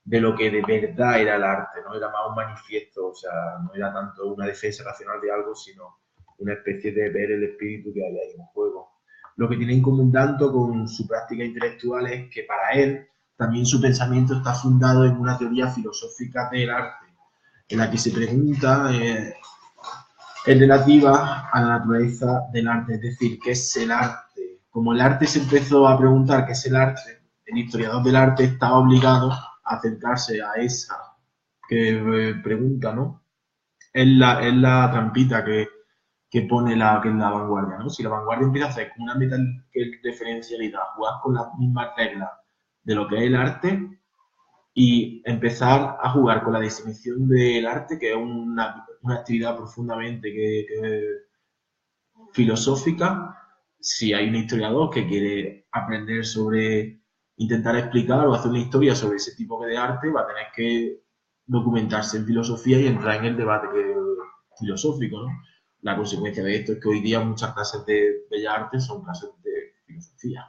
de lo que de verdad era el arte, ¿no? Era más un manifiesto, o sea, no era tanto una defensa racional de algo, sino una especie de ver el espíritu que había ahí en juego. Lo que tiene en común tanto con su práctica intelectual es que para él también su pensamiento está fundado en una teoría filosófica del arte, en la que se pregunta es relativa a la naturaleza del arte, es decir, ¿qué es el arte? Como el arte se empezó a preguntar qué es el arte, el historiador del arte estaba obligado a acercarse a esa pregunta, ¿no? Es la trampita que pone que es la vanguardia, ¿no? Si la vanguardia empieza a hacer una referencialidad, jugar con las mismas reglas de lo que es el arte y empezar a jugar con la definición del arte, que es una actividad profundamente filosófica. Si hay un historiador que quiere aprender sobre, intentar explicar o hacer una historia sobre ese tipo de arte, va a tener que documentarse en filosofía y entrar en el debate filosófico, ¿no? La consecuencia de esto es que hoy día muchas clases de bellas artes son clases de filosofía.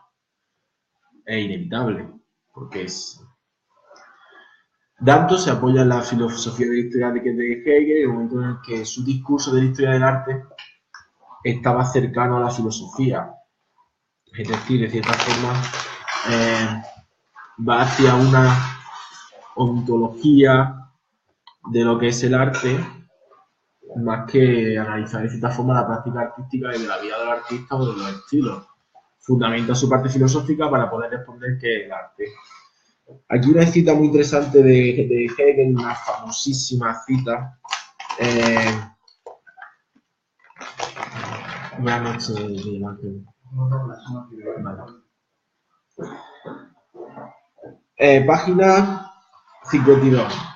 Es inevitable, porque es... Danto se apoya en la filosofía de la historia de Hegel en el momento en el que su discurso de la historia del arte estaba cercano a la filosofía. Es decir, de cierta forma, va hacia una ontología de lo que es el arte, más que analizar de cierta forma la práctica artística y de la vida del artista o de los estilos. Fundamenta su parte filosófica para poder responder qué es el arte. Aquí una cita muy interesante de Hegel, una famosísima cita. Buenas noches, Miguel Ángel. Vale. Página 52.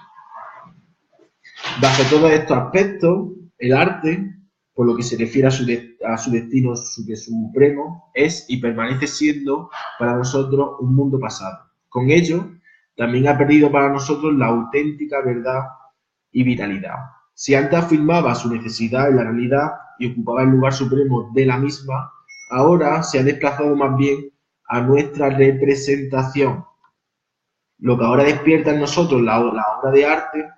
Bajo todos estos aspectos, el arte, por lo que se refiere a su destino supremo, es y permanece siendo para nosotros un mundo pasado. Con ello, también ha perdido para nosotros la auténtica verdad y vitalidad. Si antes afirmaba su necesidad en la realidad y ocupaba el lugar supremo de la misma, ahora se ha desplazado más bien a nuestra representación. Lo que ahora despierta en nosotros la obra de arte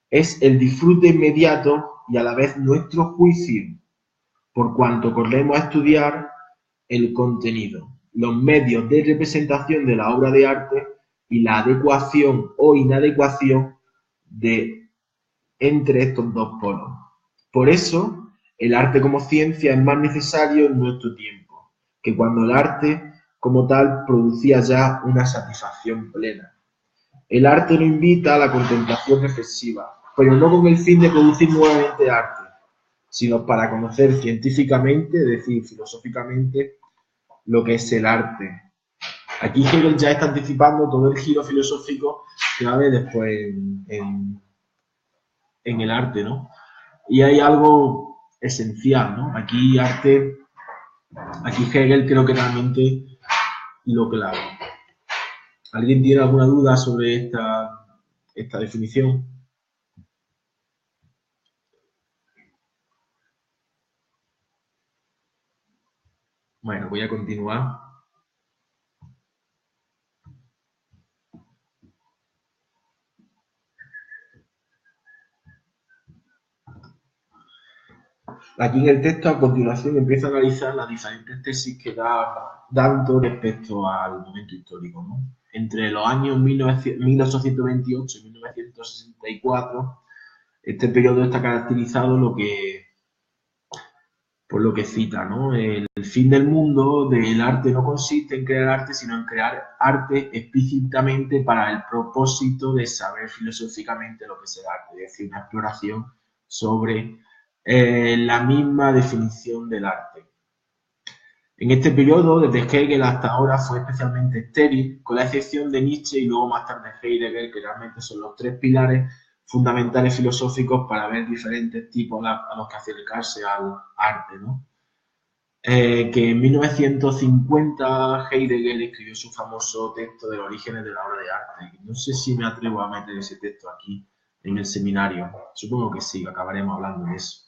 es el disfrute inmediato y a la vez nuestro juicio, por cuanto corremos a estudiar el contenido, los medios de representación de la obra de arte y la adecuación o inadecuación entre estos dos polos. Por eso, el arte como ciencia es más necesario en nuestro tiempo, que cuando el arte como tal producía ya una satisfacción plena. El arte nos invita a la contemplación reflexiva, pero no con el fin de producir nuevamente arte, sino para conocer científicamente, es decir, filosóficamente, lo que es el arte. Aquí Hegel ya está anticipando todo el giro filosófico que va a haber después en el arte, ¿no? Y hay algo esencial, ¿no? Aquí arte Aquí Hegel creo que realmente lo clave. ¿Alguien tiene alguna duda sobre esta definición? Bueno, voy a continuar. Aquí en el texto, a continuación, empieza a analizar las diferentes tesis que da Danton respecto al momento histórico, ¿no? Entre los años 1828 y 1964, este periodo está caracterizado por lo que cita, ¿no? El fin del mundo del arte no consiste en crear arte, sino en crear arte explícitamente para el propósito de saber filosóficamente lo que es el arte, es decir, una exploración sobre la misma definición del arte. En este periodo, desde Hegel hasta ahora, fue especialmente estéril, con la excepción de Nietzsche y luego más tarde Heidegger, que realmente son los tres pilares fundamentales filosóficos para ver diferentes tipos a los que acercarse al arte, ¿no? Que en 1950 Heidegger escribió su famoso texto de los orígenes de la obra de arte. No sé si me atrevo a meter ese texto aquí en el seminario. Supongo que sí, acabaremos hablando de eso.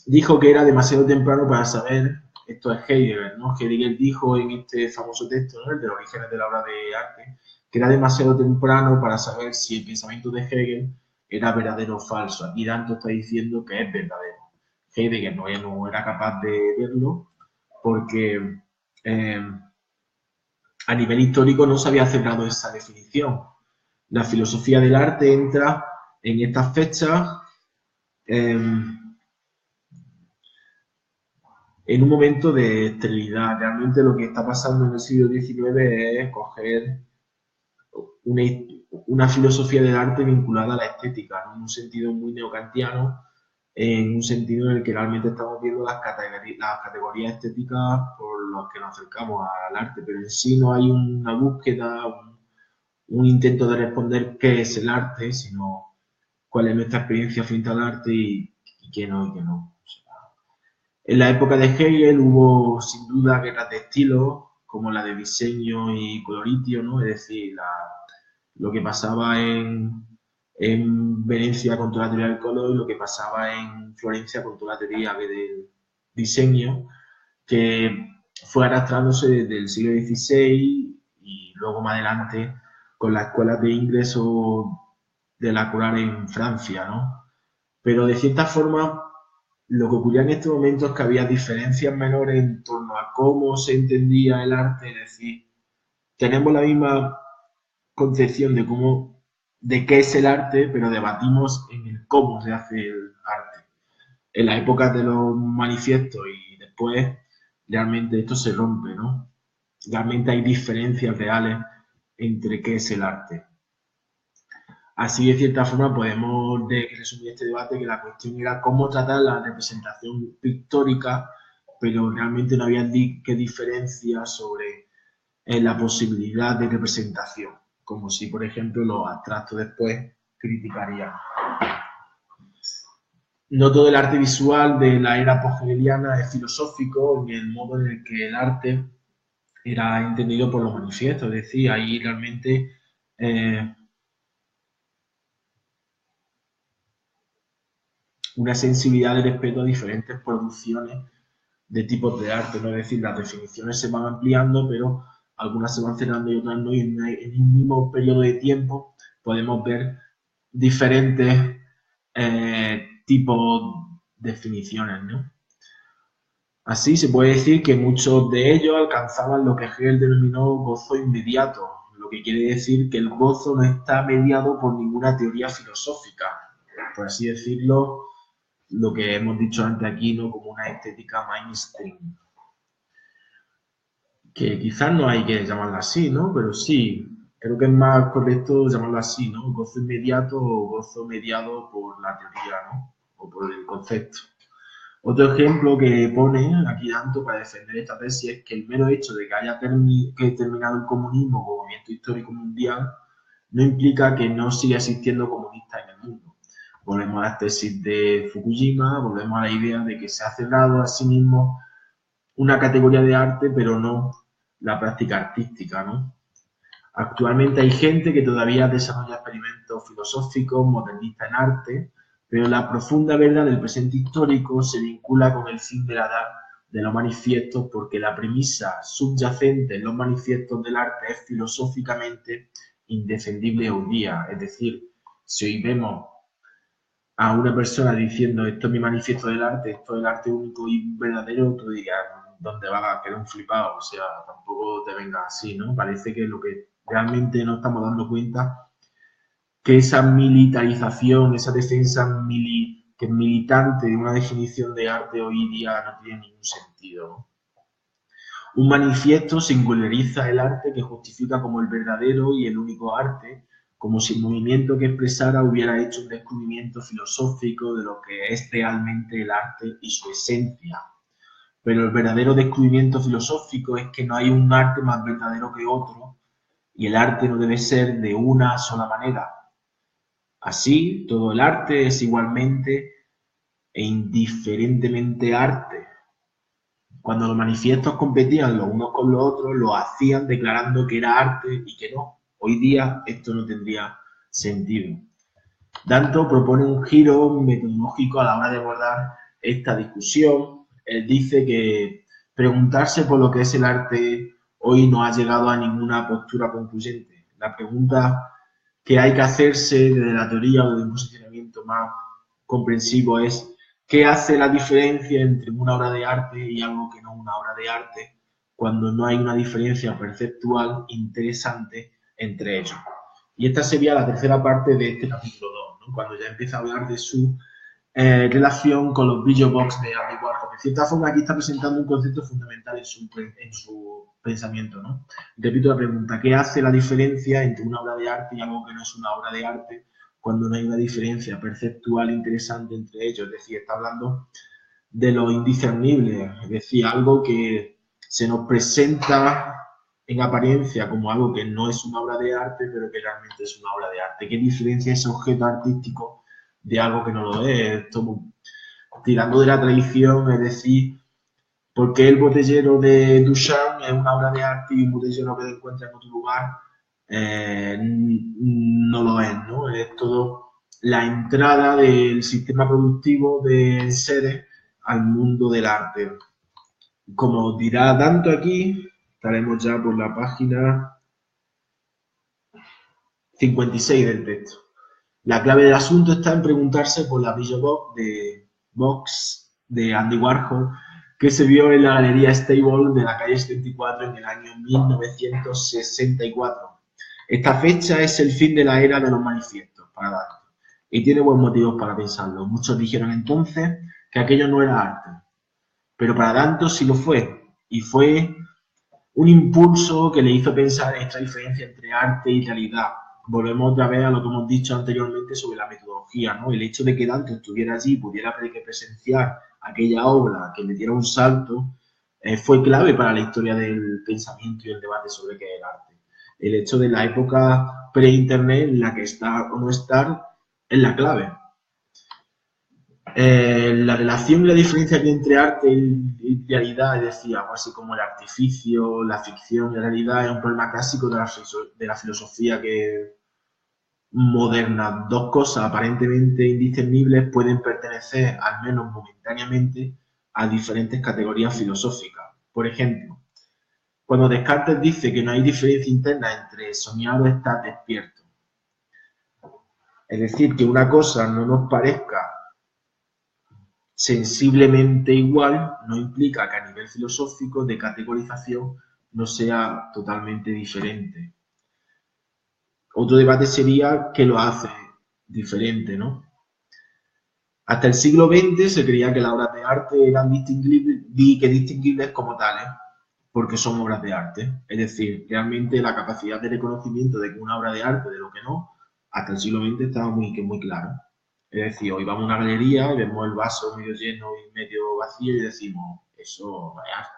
Dijo que era demasiado temprano para saber, esto es Heidegger, ¿no? Heidegger dijo en este famoso texto, ¿no? El de los orígenes de la obra de arte, que era demasiado temprano para saber si el pensamiento de Hegel era verdadero o falso. Aquí Danton está diciendo que es verdadero. Heidegger no era capaz de verlo porque a nivel histórico no se había cerrado esa definición. La filosofía del arte entra en estas fechas en un momento de esterilidad. Realmente lo que está pasando en el siglo XIX es coger una filosofía del arte vinculada a la estética, ¿no? En un sentido muy neocantiano, en un sentido en el que realmente estamos viendo las categorías estéticas por las que nos acercamos al arte, pero en sí no hay una búsqueda, un intento de responder qué es el arte, sino cuál es nuestra experiencia frente al arte y qué no y qué no. En la época de Hegel hubo sin duda guerras de estilo, como la de diseño y coloritio, ¿no? Es decir, lo que pasaba en Venecia con toda la teoría del color y lo que pasaba en Florencia con toda la teoría del diseño, que fue arrastrándose desde el siglo XVI y luego más adelante con las escuelas de ingreso de la Coral en Francia, ¿no? Pero de cierta forma, lo que ocurría en este momento es que había diferencias menores en torno a cómo se entendía el arte, es decir, tenemos la misma concepción de qué es el arte, pero debatimos en el cómo se hace el arte. En las épocas de los manifiestos y después, realmente esto se rompe, ¿no? Realmente hay diferencias reales entre qué es el arte. Así, de cierta forma, podemos resumir este debate que la cuestión era cómo tratar la representación pictórica, pero realmente no había que diferenciar sobre la posibilidad de representación, como si, por ejemplo, los abstractos después criticarían. No todo el arte visual de la era posthegeliana es filosófico en el modo en el que el arte era entendido por los manifiestos, es decir, ahí realmente una sensibilidad de respeto a diferentes producciones de tipos de arte, ¿no? Es decir, las definiciones se van ampliando, pero algunas se van cerrando y otras no, y en un mismo periodo de tiempo podemos ver diferentes tipos de definiciones, ¿no? Así se puede decir que muchos de ellos alcanzaban lo que Hegel denominó gozo inmediato, lo que quiere decir que el gozo no está mediado por ninguna teoría filosófica, por así decirlo, lo que hemos dicho antes aquí, ¿no? Como una estética mainstream. Que quizás no hay que llamarla así, ¿no? Pero sí, creo que es más correcto llamarlo así, ¿no? Gozo inmediato o gozo mediado por la teoría, ¿no? O por el concepto. Otro ejemplo que pone aquí Danton para defender esta tesis es que el mero hecho de que haya terminado el comunismo como movimiento histórico mundial no implica que no siga existiendo comunistas en el mundo. Volvemos a la tesis de Fukuyama, volvemos a la idea de que se ha cerrado a sí mismo una categoría de arte, pero no la práctica artística, ¿no? Actualmente hay gente que todavía desarrolla experimentos filosóficos, modernistas en arte, pero la profunda verdad del presente histórico se vincula con el fin de la edad de los manifiestos, porque la premisa subyacente en los manifiestos del arte es filosóficamente indefendible hoy día. Es decir, si hoy vemos a una persona diciendo esto es mi manifiesto del arte, esto es el arte único y verdadero, tú dirías, ¿dónde vas a quedar un flipado? O sea, tampoco te vengas así, ¿no? Parece que lo que realmente nos estamos dando cuenta que esa militarización, esa defensa que es militante de una definición de arte hoy día no tiene ningún sentido, ¿no? Un manifiesto singulariza el arte que justifica como el verdadero y el único arte, como si el movimiento que expresara hubiera hecho un descubrimiento filosófico de lo que es realmente el arte y su esencia. Pero el verdadero descubrimiento filosófico es que no hay un arte más verdadero que otro y el arte no debe ser de una sola manera. Así, todo el arte es igualmente e indiferentemente arte. Cuando los manifiestos competían los unos con los otros, lo hacían declarando que era arte y que no. Hoy día esto no tendría sentido. Danto propone un giro metodológico a la hora de abordar esta discusión. Él dice que preguntarse por lo que es el arte hoy no ha llegado a ninguna postura concluyente. La pregunta que hay que hacerse desde la teoría o de un posicionamiento más comprensivo es ¿qué hace la diferencia entre una obra de arte y algo que no es una obra de arte cuando no hay una diferencia perceptual interesante entre ellos? Y esta sería la tercera parte de este capítulo 2, ¿no? Cuando ya empieza a hablar de su relación con los video box de Andy Warhol. De cierta forma, aquí está presentando un concepto fundamental en su pensamiento, ¿no? Repito la pregunta, ¿qué hace la diferencia entre una obra de arte y algo que no es una obra de arte cuando no hay una diferencia perceptual interesante entre ellos? Es decir, está hablando de lo indiscernible, es decir, algo que se nos presenta en apariencia como algo que no es una obra de arte, pero que realmente es una obra de arte. ¿Qué diferencia ese objeto artístico de algo que no lo es? Esto, tirando de la tradición, es decir, ¿por qué el botellero de Duchamp es una obra de arte y un botellero que se encuentra en otro lugar no lo es, ¿no? Es todo la entrada del sistema productivo de seres al mundo del arte. Como dirá Danto aquí, estaremos ya por la página 56 del texto. La clave del asunto está en preguntarse por la Brillo Box de Andy Warhol, que se vio en la galería Stable de la calle 74 en el año 1964. Esta fecha es el fin de la era de los manifiestos para Danto, y tiene buenos motivos para pensarlo. Muchos dijeron entonces que aquello no era arte, pero para Danto sí lo fue, y fue un impulso que le hizo pensar en esta diferencia entre arte y realidad. Volvemos otra vez a lo que hemos dicho anteriormente sobre la metodología, ¿no? El hecho de que Dante estuviera allí y pudiera presenciar aquella obra que le diera un salto fue clave para la historia del pensamiento y el debate sobre qué es el arte. El hecho de la época pre-internet en la que estar o no estar es la clave. La relación y la diferencia que hay entre arte y realidad, es decir, algo así como el artificio, la ficción y la realidad, es un problema clásico de la filosofía moderna. Dos cosas aparentemente indiscernibles pueden pertenecer, al menos momentáneamente, a diferentes categorías filosóficas. Por ejemplo, cuando Descartes dice que no hay diferencia interna entre soñar o estar despierto, es decir, que una cosa no nos parezca sensiblemente igual no implica que a nivel filosófico de categorización no sea totalmente diferente. Otro debate sería qué lo hace diferente, ¿no? Hasta el siglo XX se creía que las obras de arte eran distinguibles como tales, porque son obras de arte. Es decir, realmente la capacidad de reconocimiento de que una obra de arte, de lo que no, hasta el siglo XX estaba muy claro. Es decir, hoy vamos a una galería y vemos el vaso medio lleno y medio vacío y decimos, eso es arte.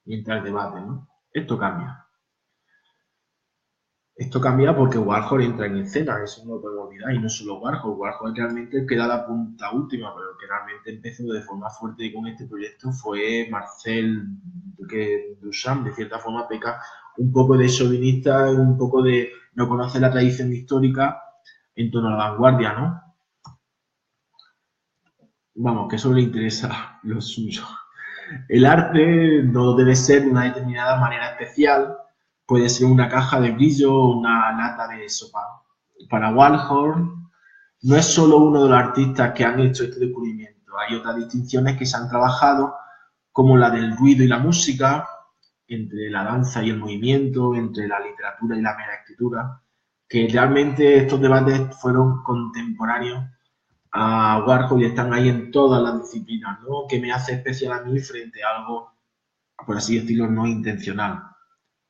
Y entra el debate, ¿no? Esto cambia. Esto cambia porque Warhol entra en escena, eso no lo podemos olvidar, y no solo Warhol. Warhol realmente el que da la punta última, pero el que realmente empezó de forma fuerte con este proyecto fue Marcel Duchamp. De cierta forma peca un poco de chauvinista, un poco de no conocer la tradición histórica en torno a la vanguardia, ¿no? Vamos, que eso le interesa lo suyo. El arte no debe ser de una determinada manera especial, puede ser una caja de brillo o una lata de sopa. Para Warhol no es solo uno de los artistas que han hecho este descubrimiento, hay otras distinciones que se han trabajado, como la del ruido y la música, entre la danza y el movimiento, entre la literatura y la mera escritura, que realmente estos debates fueron contemporáneos a Warhol y están ahí en todas las disciplinas, ¿no? Que me hace especial a mí frente a algo, por así decirlo, no intencional.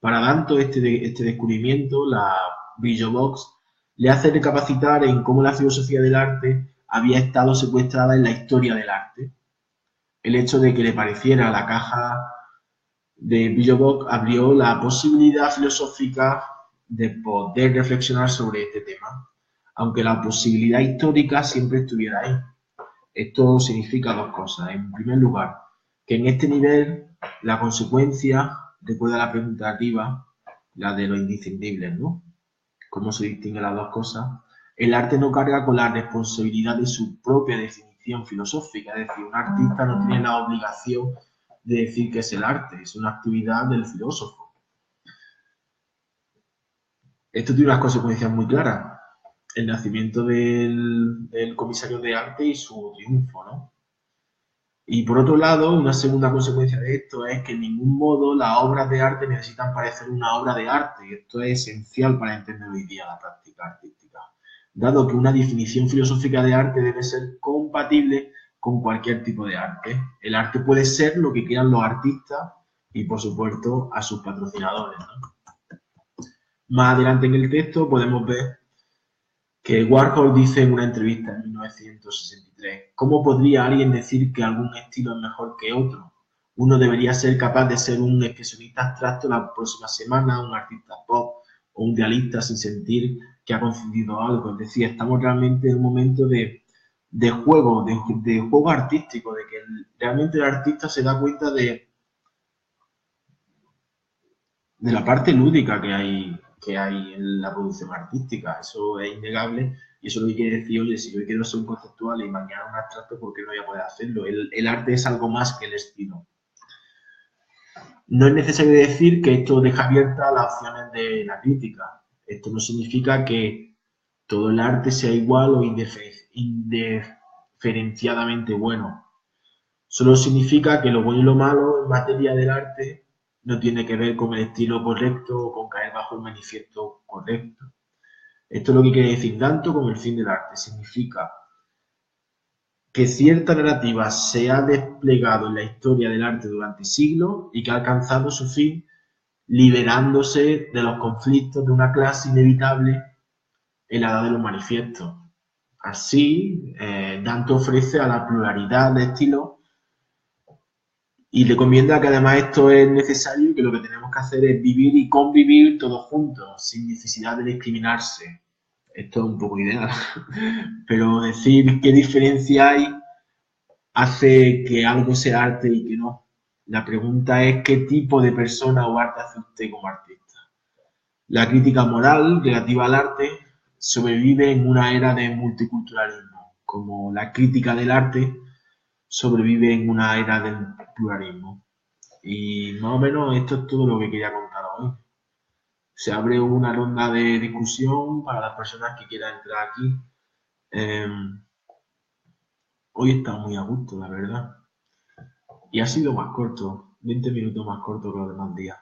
Para tanto, este descubrimiento, la Brillo Box, le hace recapacitar en cómo la filosofía del arte había estado secuestrada en la historia del arte. El hecho de que le pareciera la caja de Brillo Box abrió la posibilidad filosófica de poder reflexionar sobre este tema, aunque la posibilidad histórica siempre estuviera ahí. Esto significa dos cosas. En primer lugar, que en este nivel la consecuencia, recuerda la pregunta arriba, la de los indistinguibles, ¿no? ¿Cómo se distinguen las dos cosas? El arte no carga con la responsabilidad de su propia definición filosófica, es decir, un artista no tiene la obligación de decir que es el arte, es una actividad del filósofo. Esto tiene unas consecuencias muy claras. El nacimiento del comisario de arte y su triunfo, ¿no? Y por otro lado, una segunda consecuencia de esto es que en ningún modo las obras de arte necesitan parecer una obra de arte, y esto es esencial para entender hoy día la práctica artística, dado que una definición filosófica de arte debe ser compatible con cualquier tipo de arte. El arte puede ser lo que quieran los artistas y, por supuesto, a sus patrocinadores, ¿no? Más adelante en el texto podemos ver que Warhol dice en una entrevista en 1963, ¿cómo podría alguien decir que algún estilo es mejor que otro? Uno debería ser capaz de ser un expresionista abstracto la próxima semana, un artista pop o un idealista sin sentir que ha concedido algo. Es decir, estamos realmente en un momento de juego, de juego artístico, de que realmente el artista se da cuenta de la parte lúdica que hay en la producción artística. Eso es innegable y eso es lo que quiere decir, oye, si yo quiero ser un conceptual y mañana un abstracto, ¿por qué no voy a poder hacerlo? El arte es algo más que el estilo. No es necesario decir que esto deja abiertas las opciones de la crítica. Esto no significa que todo el arte sea igual o indiferenciadamente bueno. Solo significa que lo bueno y lo malo en materia del arte no tiene que ver con el estilo correcto o con caer bajo el manifiesto correcto. Esto es lo que quiere decir tanto como el fin del arte. Significa que cierta narrativa se ha desplegado en la historia del arte durante siglos y que ha alcanzado su fin liberándose de los conflictos de una clase inevitable en la edad de los manifiestos. Así, Dante ofrece a la pluralidad de estilos y recomienda que además esto es necesario y que lo que tenemos que hacer es vivir y convivir todos juntos, sin necesidad de discriminarse. Esto es un poco ideal, pero decir qué diferencia hay hace que algo sea arte y que no. La pregunta es qué tipo de persona o arte hace usted como artista. La crítica moral relativa al arte sobrevive en una era de multiculturalismo, como la crítica del arte sobrevive en una era del pluralismo. Y más o menos esto es todo lo que quería contar hoy. Se abre una ronda de discusión para las personas que quieran entrar aquí. Hoy está muy a gusto, la verdad. Y ha sido más corto, 20 minutos más corto que los demás días.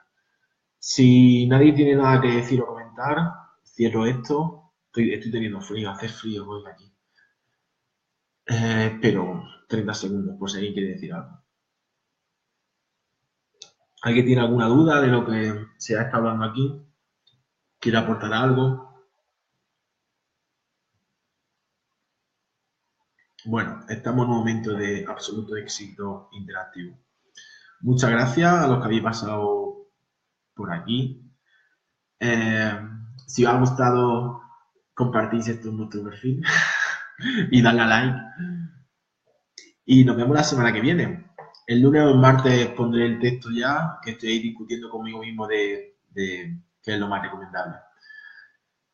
Si nadie tiene nada que decir o comentar, cierro esto. Estoy teniendo frío, hace frío hoy aquí. Pero 30 segundos por si alguien quiere decir algo. ¿Alguien tiene alguna duda de lo que se ha estado hablando aquí? ¿Quiere aportar algo? Bueno, estamos en un momento de absoluto éxito interactivo. Muchas gracias a los que habéis pasado por aquí. Si os ha gustado, compartís esto en vuestro perfil y dadle a like. Y nos vemos la semana que viene. El lunes o el martes pondré el texto ya, que estoy discutiendo conmigo mismo de qué es lo más recomendable.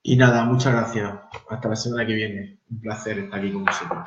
Y nada, muchas gracias. Hasta la semana que viene. Un placer estar aquí con vosotros.